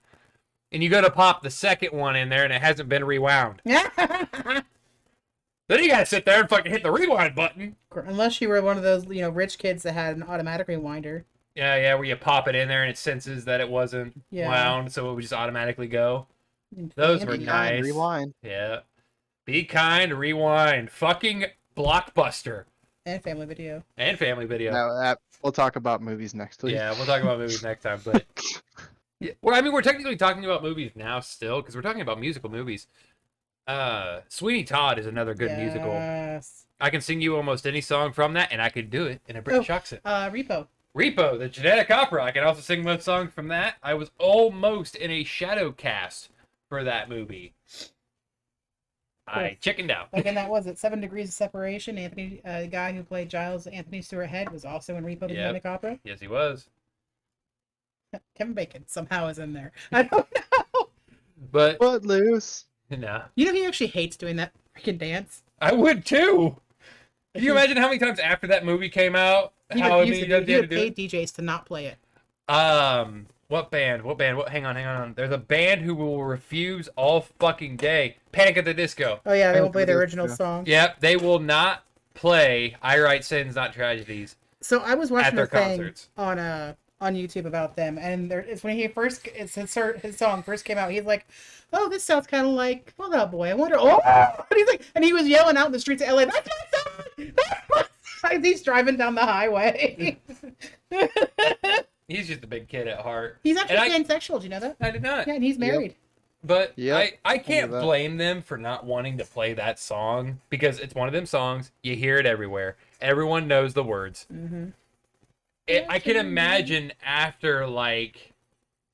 And you go to pop the second one in there, and it hasn't been rewound. Then you gotta sit there and fucking hit the rewind button. Unless you were one of those, rich kids that had an automatic rewinder. Yeah, where you pop it in there and it senses that it wasn't wound, so it would just automatically go. Those were Handy. nice. Rewind. Yeah. Be kind, rewind. Fucking Blockbuster. And Family Video. And Family Video. No, we'll talk about movies next week. Yeah, we'll talk about movies next time, but yeah, well, I mean, we're technically talking about movies now still because we're talking about musical movies. Sweeney Todd is another good musical. Yes. I can sing you almost any song from that, and I could do it in a British accent. Repo. Repo, the genetic opera. I can also sing most songs from that. I was almost in a shadow cast for that movie. I chickened out. Again, that was it. 7 Degrees of Separation. Anthony, the guy who played Giles, Anthony Stewart Head, was also in Repo the Genetic Opera. Yes, he was. Kevin Bacon somehow is in there. I don't know. But Footloose. no, He actually hates doing that freaking dance. I would too. Can you imagine how many times after that movie came out, He how would many times he he had would to do pay it? DJs to not play it. What band? Hang on. There's a band who will refuse all fucking day. Panic at the Disco. Oh yeah, they won't Panic play at the the original Disco. song. Yep, they will not play I Write Sins, Not Tragedies So I was at watching their a thing concerts. on YouTube about them, and it's when his song first came out. He's like, "Oh, this sounds kind of like Fall Out Boy. I wonder." Oh, and he was yelling out in the streets of LA. That's my song. That's my song. He's driving down the highway. He's just a big kid at heart. He's actually And pansexual. Do you know that? I did not. Yeah, and he's married. But Yep, I can't knew that. blame them for not wanting to play that song because it's one of them songs. You hear it everywhere. Everyone knows the words. Mm-hmm. I can imagine after like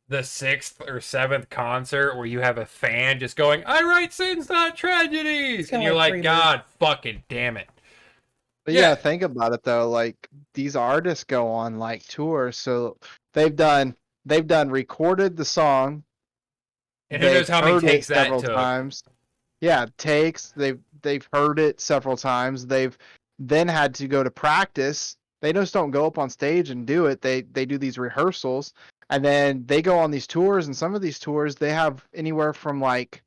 the 6th or 7th concert where you have a fan just going, "I write sins, not tragedies," and kinda you're like like, Freebird. "God fucking damn it!" But Yeah. yeah, think about it though. Like these artists go on like tours, so they've recorded the song. And who knows how many heard it takes that several took? times. Yeah, takes. They've heard it several times. They've then had to go to practice. They just don't go up on stage and do it. They do these rehearsals, and then they go on these tours. And some of these tours they have anywhere from like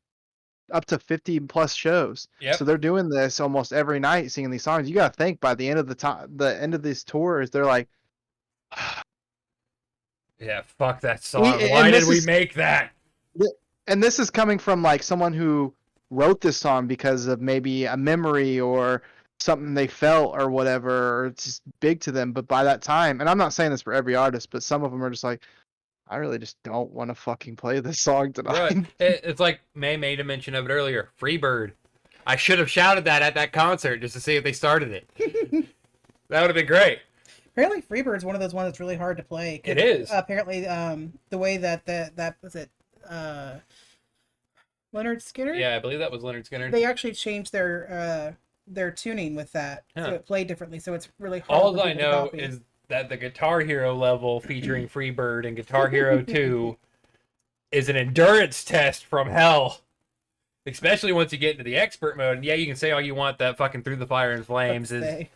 up to 50 plus shows. Yep. So they're doing this almost every night, singing these songs. You got to think by the end of the end of these tours, they're like, Yeah, fuck that song. and Why did this we is- make that? and this is coming from like someone who wrote this song because of maybe a memory or something they felt or whatever, or it's just big to them. But by that time, and I'm not saying this for every artist, but some of them are just like, I really just don't want to fucking play this song tonight. Right. It's like May made a mention of it earlier. Freebird. I should have shouted that at that concert just to see if they started it. That would have been great. Apparently, Freebird's one of those ones that's really hard to play. 'Cause, It is. apparently, the way that was it, Leonard Skinner. Yeah, I believe that was Leonard Skinner. They actually changed their tuning with that, Huh. so it played differently. So it's really hard. All for I people to know copy. is that the Guitar Hero level featuring Freebird and Guitar Hero 2 is an endurance test from hell. Especially once you get into the expert mode. And yeah, you can say all you want that fucking Through the Fire and Flames is Say.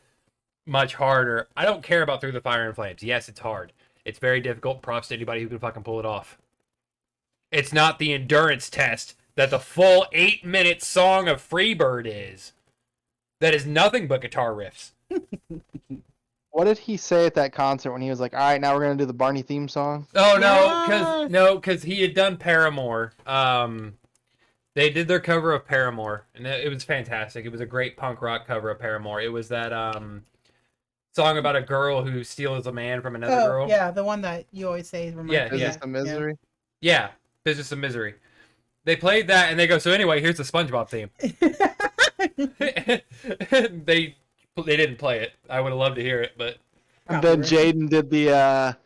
much harder. I don't care about Through the Fire and Flames. Yes, it's hard. It's very difficult. Props to anybody who can fucking pull it off. It's not the endurance test that the full 8-minute song of Freebird is. That is nothing but guitar riffs. What did he say at that concert when he was like, "All right, now we're gonna do the Barney theme song"? Oh Yes! because he had done Paramore. They did their cover of Paramore, and it was fantastic. It was a great punk rock cover of Paramore. It was that song about a girl who steals a man from another Oh girl. yeah, the one that you always say. Yeah, Is yeah. this the misery? Yeah, Business of Misery. They played that, and they go, so anyway, here's the SpongeBob theme. they didn't play it. I would have loved to hear it, but And then Copyright. Jaden did the.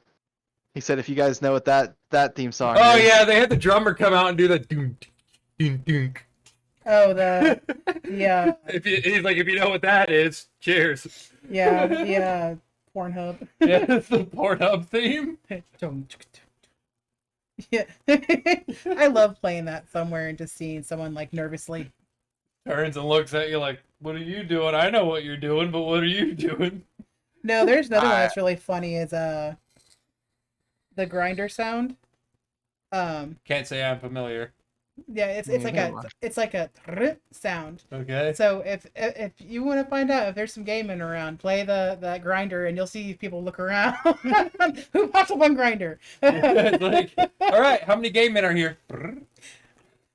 He said, "If you guys know what that theme song Oh is." yeah, they had the drummer come out and do the dunk, dunk, dunk. Oh, yeah, He's like, if you know what that is, cheers. yeah, Pornhub. Yeah, it's the Pornhub theme. Yeah. I love playing that somewhere and just seeing someone like nervously. Turns and looks at you like, what are you doing? I know what you're doing, but what are you doing? No, there's another one I- that's really funny is the grinder sound. Can't say I'm familiar. Yeah, it's Me like neither. it's like a sound. Okay. So if you want to find out if there's some gaming around, play that grinder and you'll see people look around. Who pops up on grinder? It's like, all right, how many gay men are here?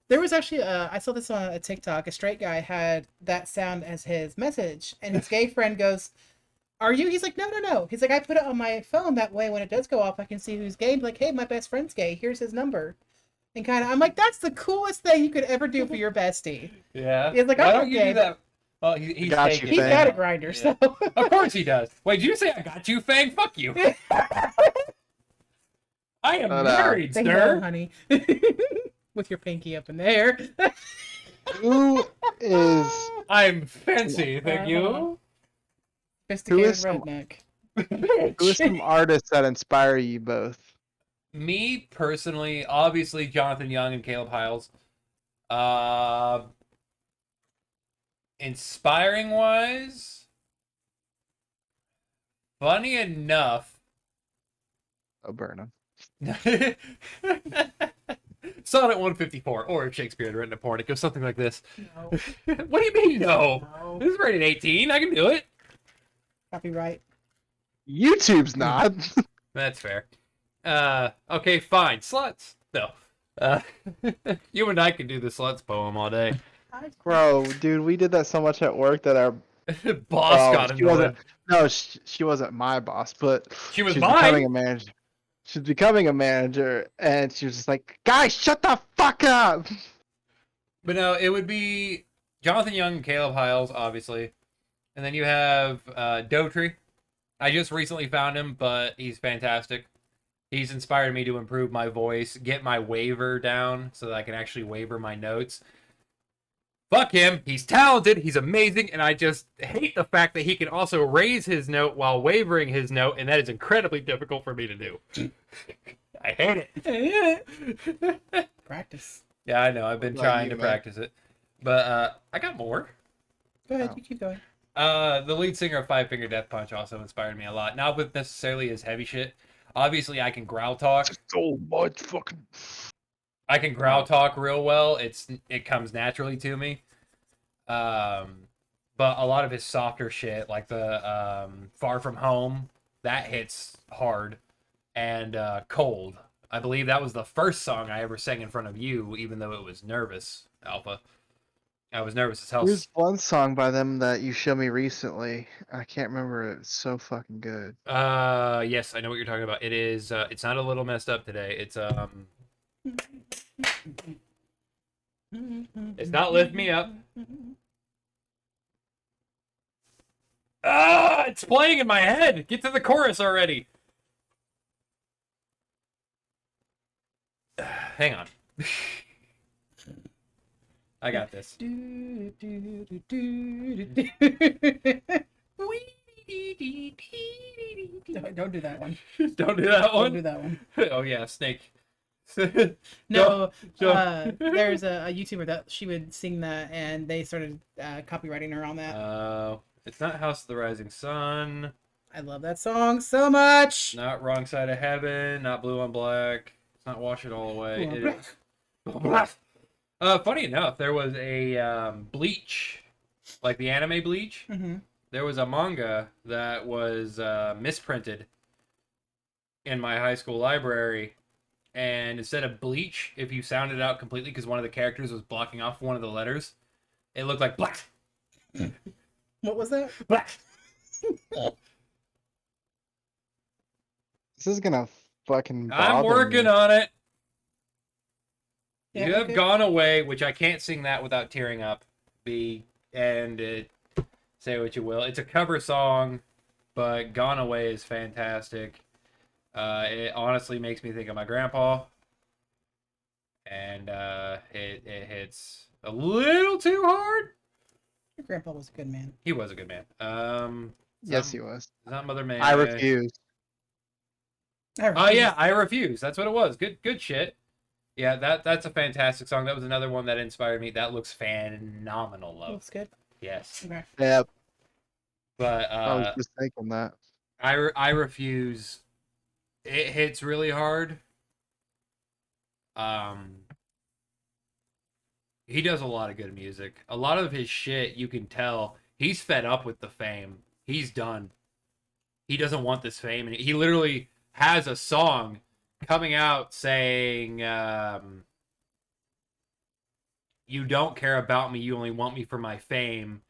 There was actually I saw this on a TikTok. A straight guy had that sound as his message, and his gay friend goes, "Are you?" He's like, "No." He's like, "I put it on my phone that way when it does go off, I can see who's gay." Like, "Hey, my best friend's gay. Here's his number." And kind of, I'm like, "That's the coolest thing you could ever do for your bestie." Yeah. He's like, Why "I'm don't you gay." do that? Well, he's Got you, taking He's Fang. got a grinder, Yeah. so. Of course he does. Wait, did you say I got you, Fang? Fuck you. I am But, married, Say sir. no, honey. With your pinky up in the air. Who is I'm fancy, thank you. Sophisticated is some- redneck. who is some artists that inspire you both? Me personally, obviously Jonathan Young and Caleb Hiles. Inspiring wise, funny enough. Oh, Burnham. Sonnet 154, or if Shakespeare had written a porn, it goes something like this. No. What do you mean, no? No. This is rated 18. I can do it. Copyright. YouTube's not. That's fair. Okay, fine. Sluts. No. You and I can do the sluts poem all day. Bro, dude, we did that so much at work that our Boss got she wasn't. annoyed. No, she wasn't my boss, but She was becoming mine. a manager. She's becoming a manager, and she was just like, "Guys, shut the fuck up." But no, it would be Jonathan Young and Caleb Hiles, obviously. And then you have Dotry. I just recently found him, but he's fantastic. He's inspired me to improve my voice, get my waver down so that I can actually waver my notes. Fuck him. He's talented. He's amazing. And I just hate the fact that he can also raise his note while wavering his note. And that is incredibly difficult for me to do. I hate it. Practice. Yeah, I know. I've been What about trying you, to man? practice it. But I got more. Go ahead, Oh. you keep going. The lead singer of Five Finger Death Punch also inspired me a lot. Not with necessarily his heavy shit. Obviously, I can growl talk. So much fucking. I can growl talk real well. It comes naturally to me. But a lot of his softer shit, like the Far From Home, that hits hard. And Cold. I believe that was the first song I ever sang in front of you, even though it was Nervous, Alpha. I was nervous as hell. There's one song by them that you showed me recently. I can't remember it. It's so fucking good. Yes, I know what you're talking about. It is. It's not a little messed up today. It's not Lift Me Up. Ah, it's playing in my head. Get to the chorus already. Hang on. I got this. Don't do that one. Don't do that Don't one. do that one. Oh yeah, Snake. No, Don't- there's a YouTuber that she would sing that, and they started copywriting her on that. It's not House of the Rising Sun. I love that song so much. Not Wrong Side of Heaven. Not Blue on Black. It's not Wash It All Away. Blue on It is. Funny enough, there was a Bleach, like the anime Bleach. Mm-hmm. There was a manga that was misprinted in my high school library, and instead of Bleach, if you sounded it out completely because one of the characters was blocking off one of the letters, it looked like black. What was that? Black. This is gonna fucking. I'm bother working me. on it. Yeah, You have okay. gone away, which I can't sing that without tearing up. Say what you will. It's a cover song but Gone Away is fantastic. It honestly makes me think of my grandpa, and it hits a little too hard. Your grandpa was a good man. He was a good man. Yes, he was. Is that Mother May? I refuse. Oh yeah, I Refuse. That's what it was. Good shit. Yeah, that's a fantastic song. That was another one that inspired me. That looks phenomenal, love. Looks good. Yes. Okay. Yep. But I was just thinking that. I Refuse. It hits really hard. He does a lot of good music. A lot of his shit, you can tell he's fed up with the fame. He's done. He doesn't want this fame, and he literally has a song coming out saying, "You don't care about me. You only want me for my fame."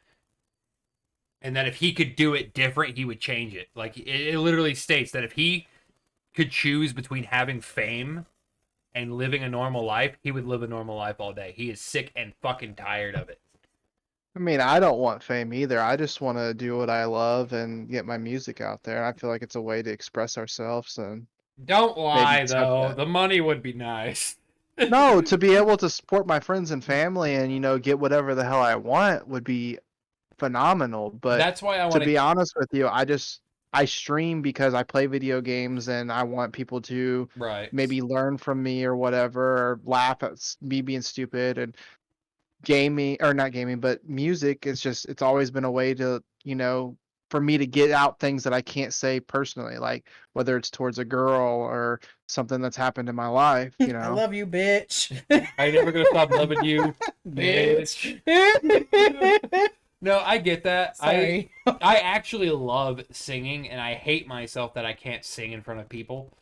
And that if he could do it different, he would change it. Like it literally states that if he could choose between having fame and living a normal life, he would live a normal life all day. He is sick and fucking tired of it. I mean, I don't want fame either. I just want to do what I love and get my music out there. I feel like it's a way to express ourselves and Don't lie, accept though. that. The money would be nice. No, to be able to support my friends and family and get whatever the hell I want would be phenomenal. But That's why I to want be to. honest with you, I stream because I play video games and I want people to Right. maybe learn from me or whatever, or laugh at me being stupid. And gaming, or not gaming, but music is just, it's always been a way to, for me to get out things that I can't say personally, like whether it's towards a girl or something that's happened in my life, I love you, bitch. I ain't never gonna stop loving you, bitch. No, I get that. Sorry. I actually love singing, and I hate myself that I can't sing in front of people.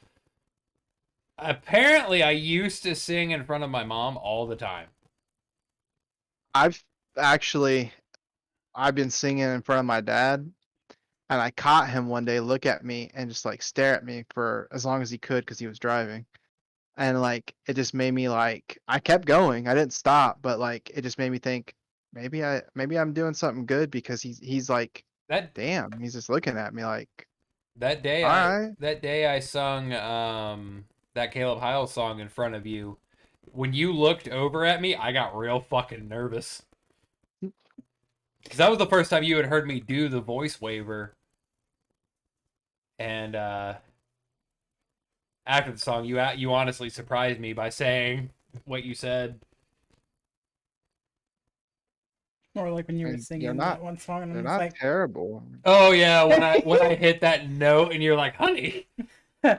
Apparently, I used to sing in front of my mom all the time. I've actually, I've been singing in front of my dad, and I caught him one day look at me and just like stare at me for as long as he could because he was driving. And like it just made me like, I kept going. I didn't stop, but like it just made me think maybe I'm doing something good because he's like, That damn, he's just looking at me like, that day all I right. that day I sung that Caleb Heil song in front of you. When you looked over at me, I got real fucking nervous. Because that was the first time you had heard me do the voice waiver. And after the song, you honestly surprised me by saying what you said. More like when you were And singing that one song, and they're I'm just not like, terrible. Oh yeah, when I hit that note, and you're like, "Honey, my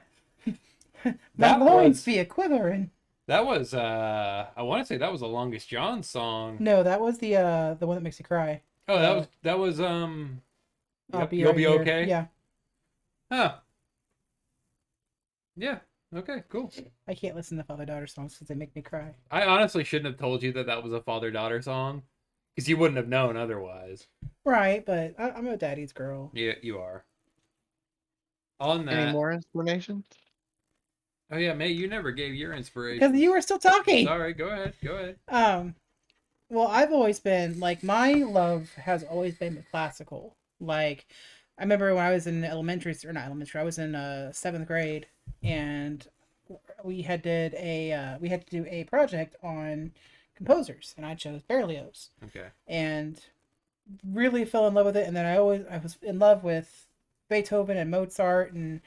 that loins was be a quivering. that was I want to say that was the Longest John song. No, that was the one that makes you cry. Oh, that was I'll be You'll right Be here. Okay. Yeah, Huh. Yeah. Okay. Cool. I can't listen to father-daughter songs because they make me cry. I honestly shouldn't have told you that was a father-daughter song, because you wouldn't have known otherwise. Right, but I'm a daddy's girl. Yeah, you are. On that. Any more explanation? Oh yeah, May, you never gave your inspiration. Because you were still talking. Sorry, go ahead. Go ahead. Well, I've always been like, my love has always been with classical. Like, I remember when I was in elementary, or not elementary, I was in 7th grade, and we had to do a project on composers, and I chose Berlioz. Okay. And really fell in love with it. And then I was in love with Beethoven and Mozart, and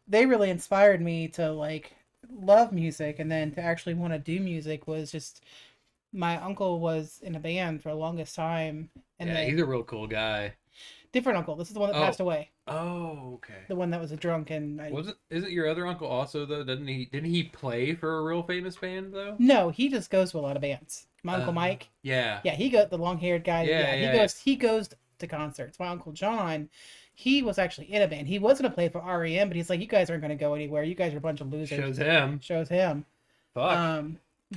they really inspired me to like love music, and then to actually want to do music was just, my uncle was in a band for the longest time, and Yeah, then he's a real cool guy. different uncle. This is the one that Oh. passed away. Oh, okay. The one that was a drunk and Isn't your other uncle also though? Didn't he play for a real famous band though? No, he just goes to a lot of bands. My uncle Mike. Yeah. Yeah, he got the long-haired guy. Yeah, He goes to concerts. My uncle John, he was actually in a band. He was gonna play for REM, but he's like, you guys aren't gonna go anywhere. You guys are a bunch of losers. Shows him. Fuck.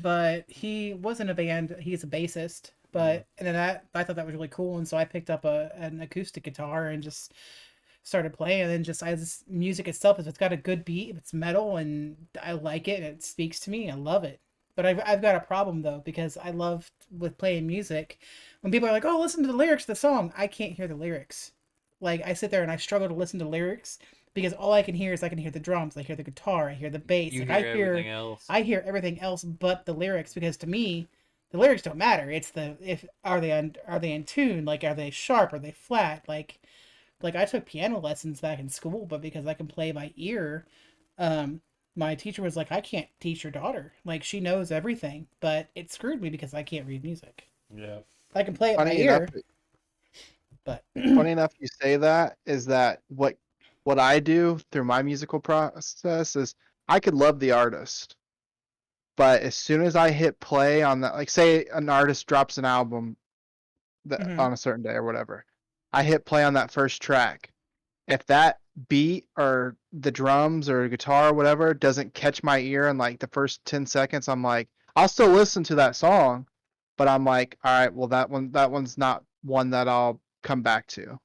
But he was in a band. He's a bassist. But and then I thought that was really cool, and so I picked up an acoustic guitar and just started playing. And then just as music itself, it's got a good beat, it's metal, and I like it, and it speaks to me. I love it. But I've got a problem though, because I love with playing music when people are like, "Oh, listen to the lyrics of the song." I can't hear the lyrics. Like I sit there and I struggle to listen to lyrics because all I can hear is I can hear the drums, I hear the guitar, I hear the bass. You Like hear everything else. I hear everything else but the lyrics because to me the lyrics don't matter. It's the if are they in tune? Like are they sharp? Are they flat? Like I took piano lessons back in school, but because I can play by ear, my teacher was like, I can't teach your daughter. Like she knows everything, but it screwed me because I can't read music. Yeah. I can play it by Funny enough, ear, but funny enough, you say that is that what I do through my musical process is I could love the artist, but as soon as I hit play on that, like say an artist drops an album that Mhm. on a certain day or whatever, I hit play on that first track. If that beat or the drums or guitar or whatever doesn't catch my ear in like the first 10 seconds, I'm like, I'll still listen to that song, but I'm like, all right, well that one's not one that I'll come back to.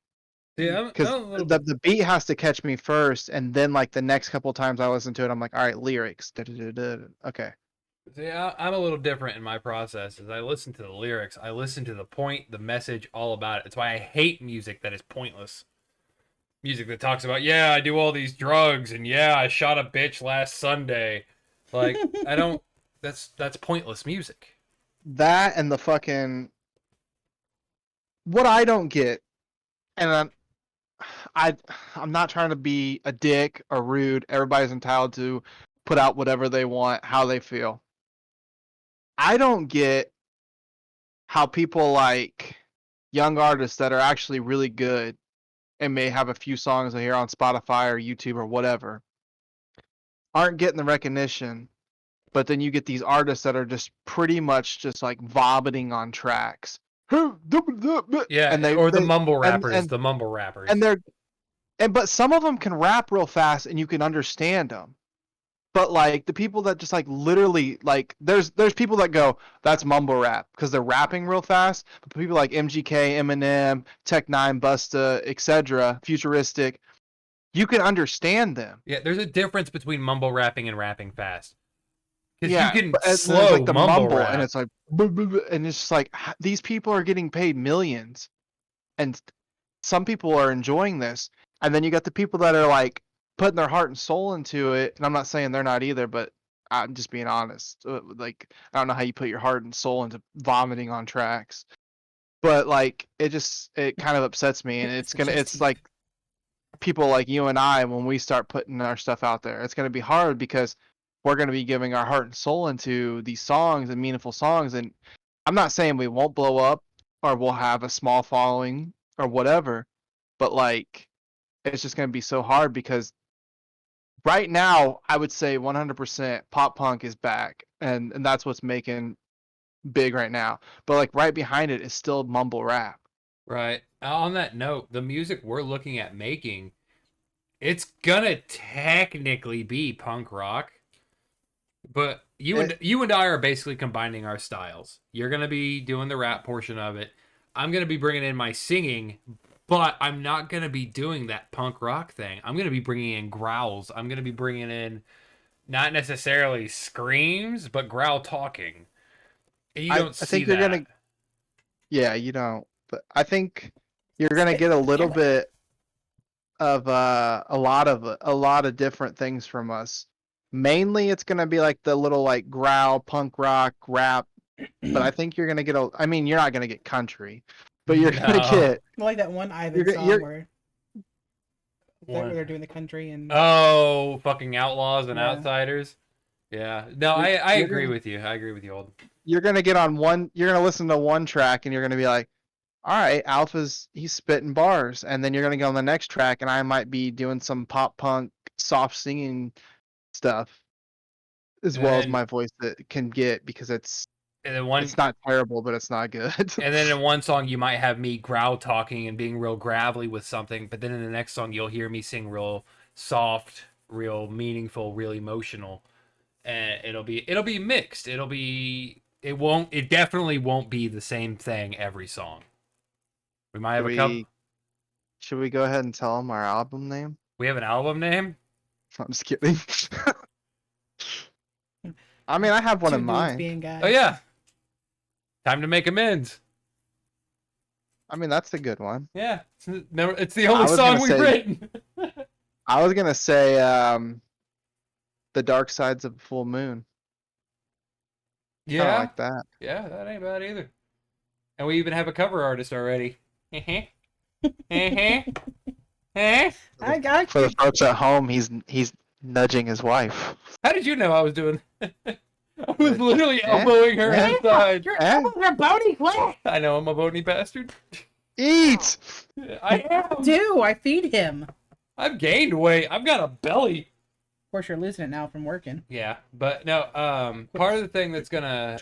Yeah, I'm Because a little the bit. the beat has to catch me first, and then like the next couple times I listen to it, I'm like, all right, lyrics. Da-da-da-da. Okay. See, I'm a little different in my process. As I listen to the lyrics, I listen to the point, the message, all about it. It's why I hate music that is pointless. Music that talks about, yeah, I do all these drugs, and yeah, I shot a bitch last Sunday. Like, I don't. That's pointless music. That and the fucking what I don't get, and I I'm not trying to be a dick or rude. Everybody's entitled to put out whatever they want, how they feel. I don't get how people like young artists that are actually really good and may have a few songs I hear on Spotify or YouTube or whatever aren't getting the recognition, but then you get these artists that are just pretty much just like vomiting on tracks. And Yeah, they or the they mumble rappers, and the mumble and rappers. they're and but some of them can rap real fast and you can understand them. But like the people that just like literally like there's people that go that's mumble rap because they're rapping real fast. But people like MGK, Eminem, Tech Nine, Busta, etc., futuristic, you can understand them. Yeah, there's a difference between mumble rapping and rapping fast. Because you Yeah, can and there's like slow the mumble mumble, and rap. it's like, and it's just like these people are getting paid millions, and some people are enjoying this, and then you got the people that are like putting their heart and soul into it, and I'm not saying they're not either, but I'm just being honest. Like I don't know how you put your heart and soul into vomiting on tracks, but like it kind of upsets me, and it's the it's chest. like people like you and I when we start putting our stuff out there. It's gonna be hard because we're gonna be giving our heart and soul into these songs and meaningful songs, and I'm not saying we won't blow up or we'll have a small following or whatever, but like it's just gonna be so hard because right now I would say 100% pop punk is back, and that's what's making big right now. But like right behind it is still mumble rap. Right. On that note, the music we're looking at making, it's gonna technically be punk rock, but It, you and I are basically combining our styles. You're gonna be doing the rap portion of it. I'm gonna be bringing in my singing, but I'm not gonna be doing that punk rock thing. I'm gonna be bringing in growls. I'm gonna be bringing in not necessarily screams, but growl talking. And you don't I see think you're that. gonna yeah you don't, but I think you're gonna Spit get a in the little camera. bit of a lot of different things from us. Mainly, it's gonna be like the little like growl, punk rock, rap. But I think you're gonna get a. I mean, you're not gonna get country, but you're gonna No. get. I like that one You're Ivan gonna. song You're. where that where One. they're doing the country and Oh, fucking outlaws and yeah. outsiders. Yeah. No, You're. I You're agree gonna. with you. I agree with you, old. You're gonna get on one. You're gonna listen to one track, and you're gonna be like, "All right, Alpha's he's spitting bars," and then you're gonna go on the next track, and I might be doing some pop punk, soft singing stuff, as And well as then my voice that can get because and then one it's not terrible, but it's not good. and then in one song you might have me growl talking and being real gravelly with something, but then in the next song you'll hear me sing real soft, real meaningful, real emotional. And it'll be mixed. It definitely won't be the same thing every song. We might should have a couple. we should we go ahead and tell them our album name? We have an album name. I'm just kidding. I mean, I have one Two in dudes mind. being Oh guys. yeah, time to make amends. I mean, that's a good one. Yeah, it's the I only was song gonna we've say, written. I was gonna say, the Dark Sides of the Full Moon. Kind of Yeah, like that. yeah, that ain't bad either. And we even have a cover artist already. Eh? For the, I for the folks at home, he's nudging his wife. How did you know I was doing that? I was literally Eh? elbowing her Eh? outside. Your Eh? elbows are bony. What? I know I'm a bony bastard. Eat! I am. Do I feed him? I've gained weight. I've got a belly. Of course, you're losing it now from working. Yeah, but no. Part of the thing that's gonna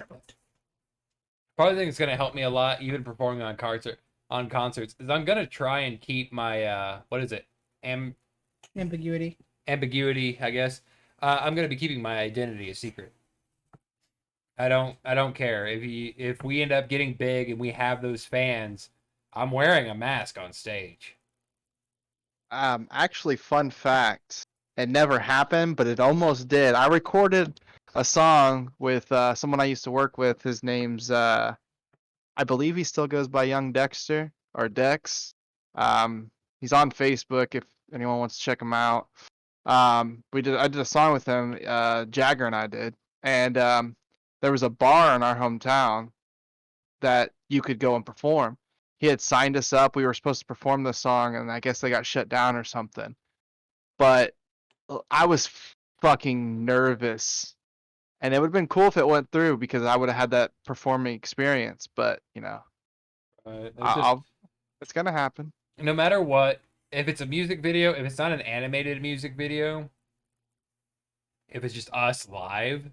help me a lot, even performing on concerts, is I'm gonna try and keep my what is it, Ambiguity. ambiguity, I guess. I'm gonna be keeping my identity a secret. I don't care if we end up getting big and we have those fans. I'm wearing a mask on stage. Actually, fun fact. It never happened, but it almost did. I recorded a song with someone I used to work with. His name's I believe he still goes by Young Dexter or Dex. He's on Facebook if anyone wants to check him out. I did a song with him, Jagger and I did, and there was a bar in our hometown that you could go and perform. He had signed us up. We were supposed to perform the song, and I guess they got shut down or something. But I was fucking nervous, and it would have been cool if it went through because I would have had that performing experience. But That's just I'll it's gonna happen. no matter what. If it's a music video, if it's not an animated music video, if it's just us live,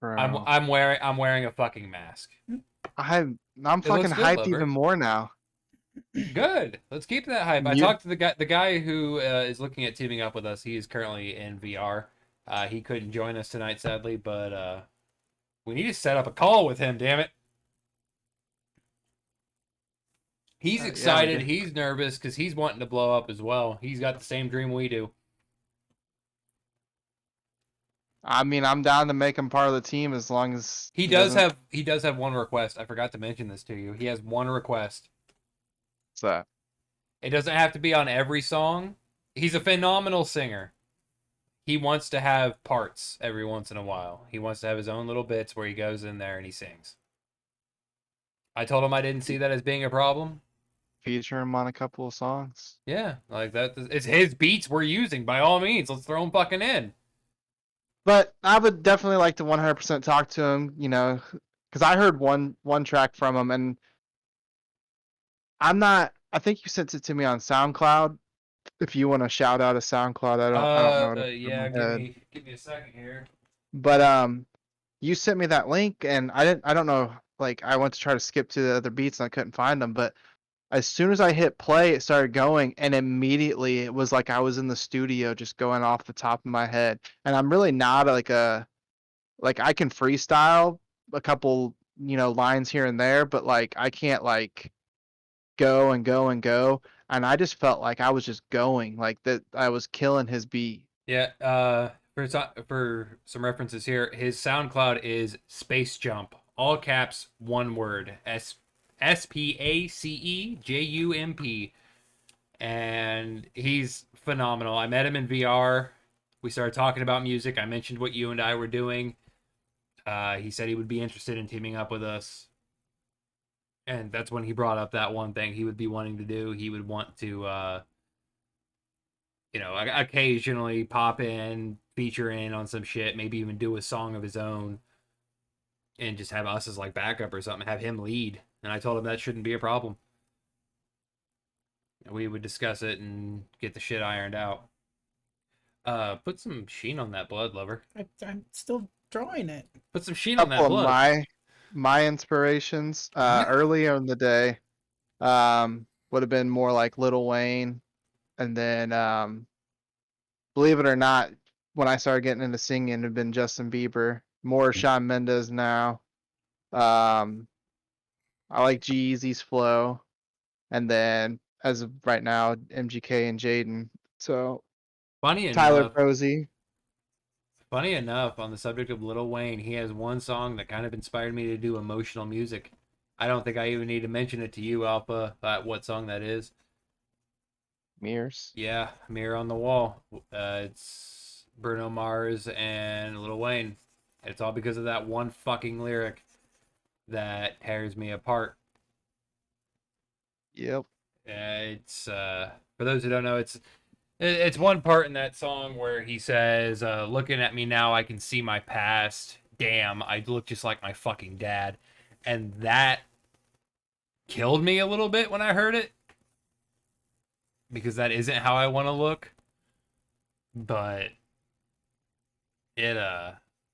Bro. I'm wearing a fucking mask. I'm It fucking looks good, hyped lover. even more now. Good. Let's keep that hype. I You- talked to the guy who is looking at teaming up with us. He is currently in VR. He couldn't join us tonight, sadly, but we need to set up a call with him. Damn it. He's Yeah, excited. He's nervous because he's wanting to blow up as well. He's got the same dream we do. I mean, I'm down to make him part of the team as long as He doesn't- does have one request. I forgot to mention this to you. He has one request. What's that? It doesn't have to be on every song. He's a phenomenal singer. He wants to have parts every once in a while. He wants to have his own little bits where he goes in there and he sings. I told him I didn't see that as being a problem. Feature him on a couple of songs. Yeah, like that. It's his beats we're using. By all means, let's throw him fucking in. But I would definitely like to 100% talk to him, because I heard one track from him, and I'm not. I think you sent it to me on SoundCloud. If you want to shout out a SoundCloud, I don't know it off the top Yeah. of my head. Give me a second here. But you sent me that link, and I don't know. Like I went to try to skip to the other beats, and I couldn't find them. But as soon as I hit play, it started going, and immediately it was like I was in the studio, just going off the top of my head. And I'm really not like I can freestyle a couple lines here and there, but like I can't like go and go and go. And I just felt like I was just going, like that I was killing his beat. Yeah. For some references here, his SoundCloud is SpaceJump, all caps, one word, SPACEJUMP, and he's phenomenal. I met him in VR. We started talking about music. I mentioned what you and I were doing. He said he would be interested in teaming up with us. And that's when he brought up that one thing he would be wanting to do. He would want to, occasionally pop in, feature in on some shit, maybe even do a song of his own, and just have us as like backup or something, have him lead. And I told him that shouldn't be a problem. We would discuss it and get the shit ironed out. Put some sheen on that blood, lover. I'm still drawing it. Put some sheen on that Couple of blood. my inspirations earlier in the day would have been more like Lil Wayne, and then believe it or not, when I started getting into singing, it had been Justin Bieber, more Shawn Mendes now. I like G-Eazy's flow, and then as of right now, MGK and Jaden. So Funny Tyler enough, Posey. Funny enough, on the subject of Lil Wayne, he has one song that kind of inspired me to do emotional music. I don't think I even need to mention it to you, Alpha, what song that is. Mirrors. Yeah, Mirror on the Wall. It's Bruno Mars and Lil Wayne. It's all because of that one fucking lyric that tears me apart. Yep. It's for those who don't know, it's one part in that song where he says, "Looking at me now, I can see my past. Damn, I look just like my fucking dad," and that killed me a little bit when I heard it because that isn't how I want to look. But it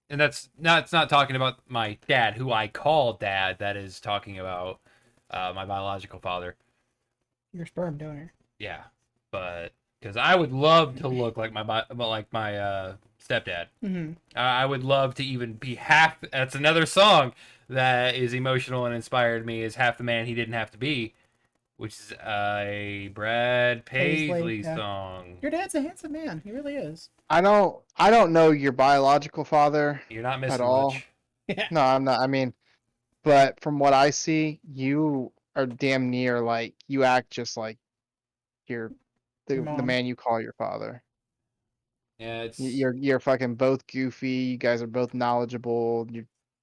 and that's not it's not talking about my dad, who I call dad. That is talking about my biological father. Your sperm donor. Yeah, but because I would love to look like my stepdad. Mm-hmm. I would love to even be half. That's another song that is emotional and inspired me. Is half the man he didn't have to be, which is a Brad Paisley yeah. song. Your dad's a handsome man. He really is. I don't know your biological father You're not at missing all. much. Yeah. No, I'm not. I mean, but from what I see, you are damn near like you act just like your Your the mom. man you call your father. Yeah, You're fucking both goofy. You guys are both knowledgeable.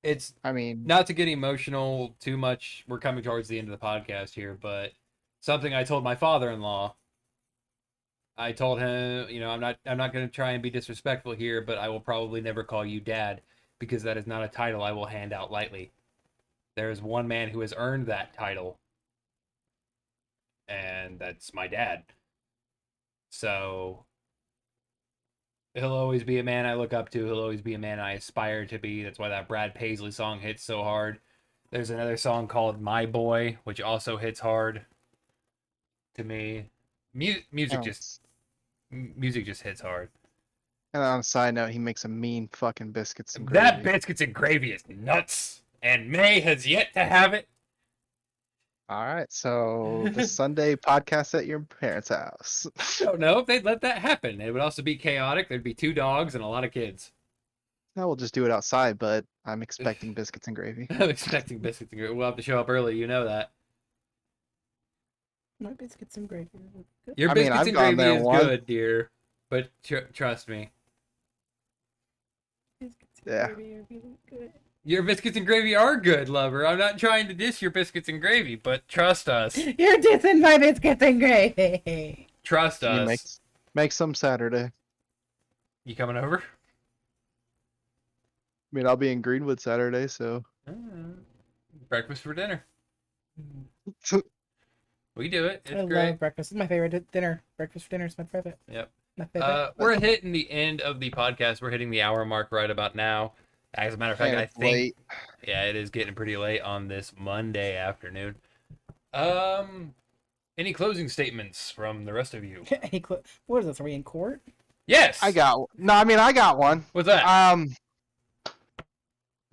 it's I mean, not to get emotional too much. We're coming towards the end of the podcast here, but something I told my father-in-law. I told him, I'm not going to try and be disrespectful here, but I will probably never call you dad because that is not a title I will hand out lightly. There is one man who has earned that title, and that's my dad. So he'll always be a man I look up to. He'll always be a man I aspire to be. That's why that Brad Paisley song hits so hard. There's another song called My Boy, which also hits hard to me. Music and just hits hard. on a side note, he makes a mean fucking biscuits and That gravy. biscuits and gravy is nuts, and May has yet to have it. All right, so the Sunday podcast at your parents' house. I don't know if they'd let that happen. It would also be chaotic. There'd be 2 dogs and a lot of kids. No, we'll just do it outside, but I'm expecting biscuits and gravy. I'm expecting biscuits and gravy. We'll have to show up early. You know that. My biscuits and gravy. Good. Your I mean, biscuits I've and gone gravy there is once. good, dear, but trust me. Biscuits and Yeah. gravy are really good. Your biscuits and gravy are good, lover. I'm not trying to diss your biscuits and gravy, but trust us. You're dissing my biscuits and gravy. Trust You us. make some Saturday. You coming over? I mean, I'll be in Greenwood Saturday, so Breakfast for dinner. We do it. It's I great. love breakfast. It's my favorite dinner. Breakfast for dinner is my favorite. Yep. My favorite. We're hitting the end of the podcast. We're hitting the hour mark right about now. As a matter of fact, and I it's think late. yeah, it is getting pretty late on this Monday afternoon. Any closing statements from the rest of you? What is this? Are we in court? Yes. I got one. What's that?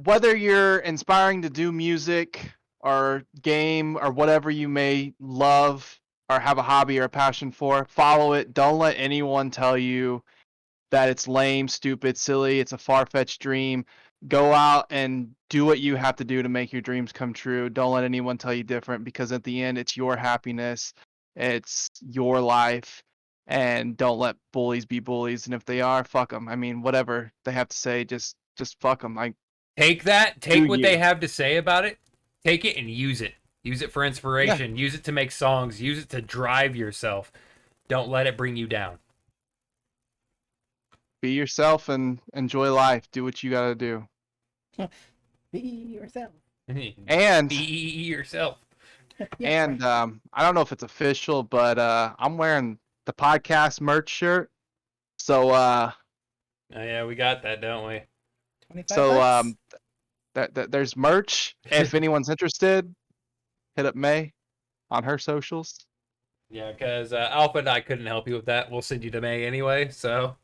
Whether you're inspiring to do music or game or whatever you may love or have a hobby or a passion for, follow it. Don't let anyone tell you that it's lame, stupid, silly, it's a far-fetched dream. Go out and do what you have to do to make your dreams come true. Don't let anyone tell you different, because at the end it's your happiness, it's your life, and don't let bullies be bullies. And if they are, fuck them. I mean, whatever they have to say, just fuck them. Take that. Do Take what they you. have to say about it. Take it and use it. Use it for inspiration. Use it to make songs. Use it to drive yourself. Don't let it bring you down. Be yourself and enjoy life. Do what you gotta do. Be yourself. And be yourself. Yeah, and I don't know if it's official, but I'm wearing the podcast merch shirt. So Oh yeah, we got that, don't we? 25 so bucks? that there's merch. If anyone's interested, hit up May on her socials. Yeah, because Alpha and I couldn't help you with that. We'll send you to May anyway. So,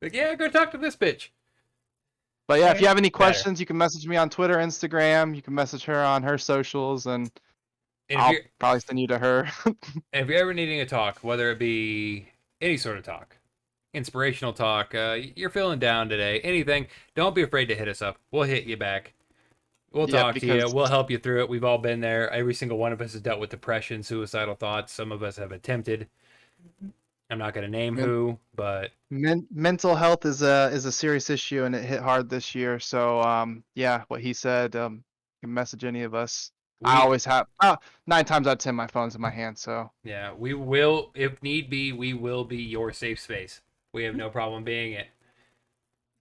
but yeah, go talk to this bitch. But yeah, if you have any Better. questions, you can message me on Twitter, Instagram. You can message her on her socials, and And I'll probably send you to her. if you're ever needing a talk, whether it be any sort of talk, inspirational talk, you're feeling down today, anything, don't be afraid to hit us up. We'll hit you back. We'll Yeah, talk to you. because We'll help you through it. We've all been there. Every single one of us has dealt with depression, suicidal thoughts. Some of us have attempted. I'm not going to name men- who, but mental health is a serious issue, and it hit hard this year. So yeah, what he said, you can message any of us. I we, always have 9 times out of 10 my phone's in my hand. So yeah, we will, if need be, we will be your safe space. We have no problem being it.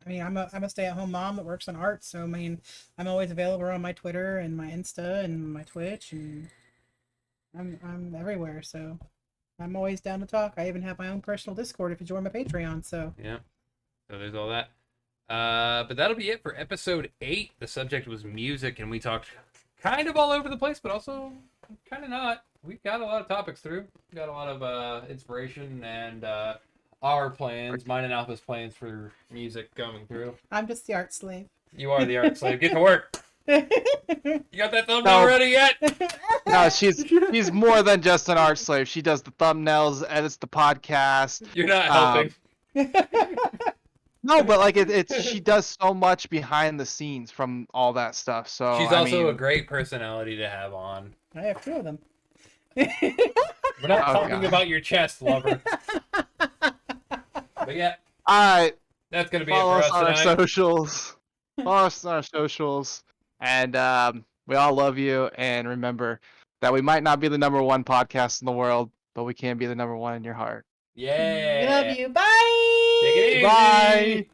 I mean, I'm a stay-at-home mom that works in art, so I mean, I'm always available on my Twitter and my Insta and my Twitch, and I'm everywhere. So I'm always down to talk. I even have my own personal Discord if you join my Patreon. So Yeah. So there's all that. But that'll be it for episode 8. The subject was music, and we talked kind of all over the place, but also kind of not. We got a lot of topics through. We got a lot of inspiration and our plans, mine and Alpha's plans for music coming through. I'm just the art slave. You are the art slave. Get to work. You got that thumbnail No. ready yet? no, she's more than just an art slave. She does the thumbnails, edits the podcast. You're not helping. No, but like it's she does so much behind the scenes from all that stuff. So She's I also mean, a great personality to have on. I have 2 of them. We're not Oh, talking God. about your chest, lover. But yeah, all right. that's gonna be it Follow for us us on our tonight. socials. Follow us on our socials, and we all love you. And remember that we might not be the #1 podcast in the world, but we can be the #1 in your heart. Yeah. Love you. Bye. Take it easy. Bye.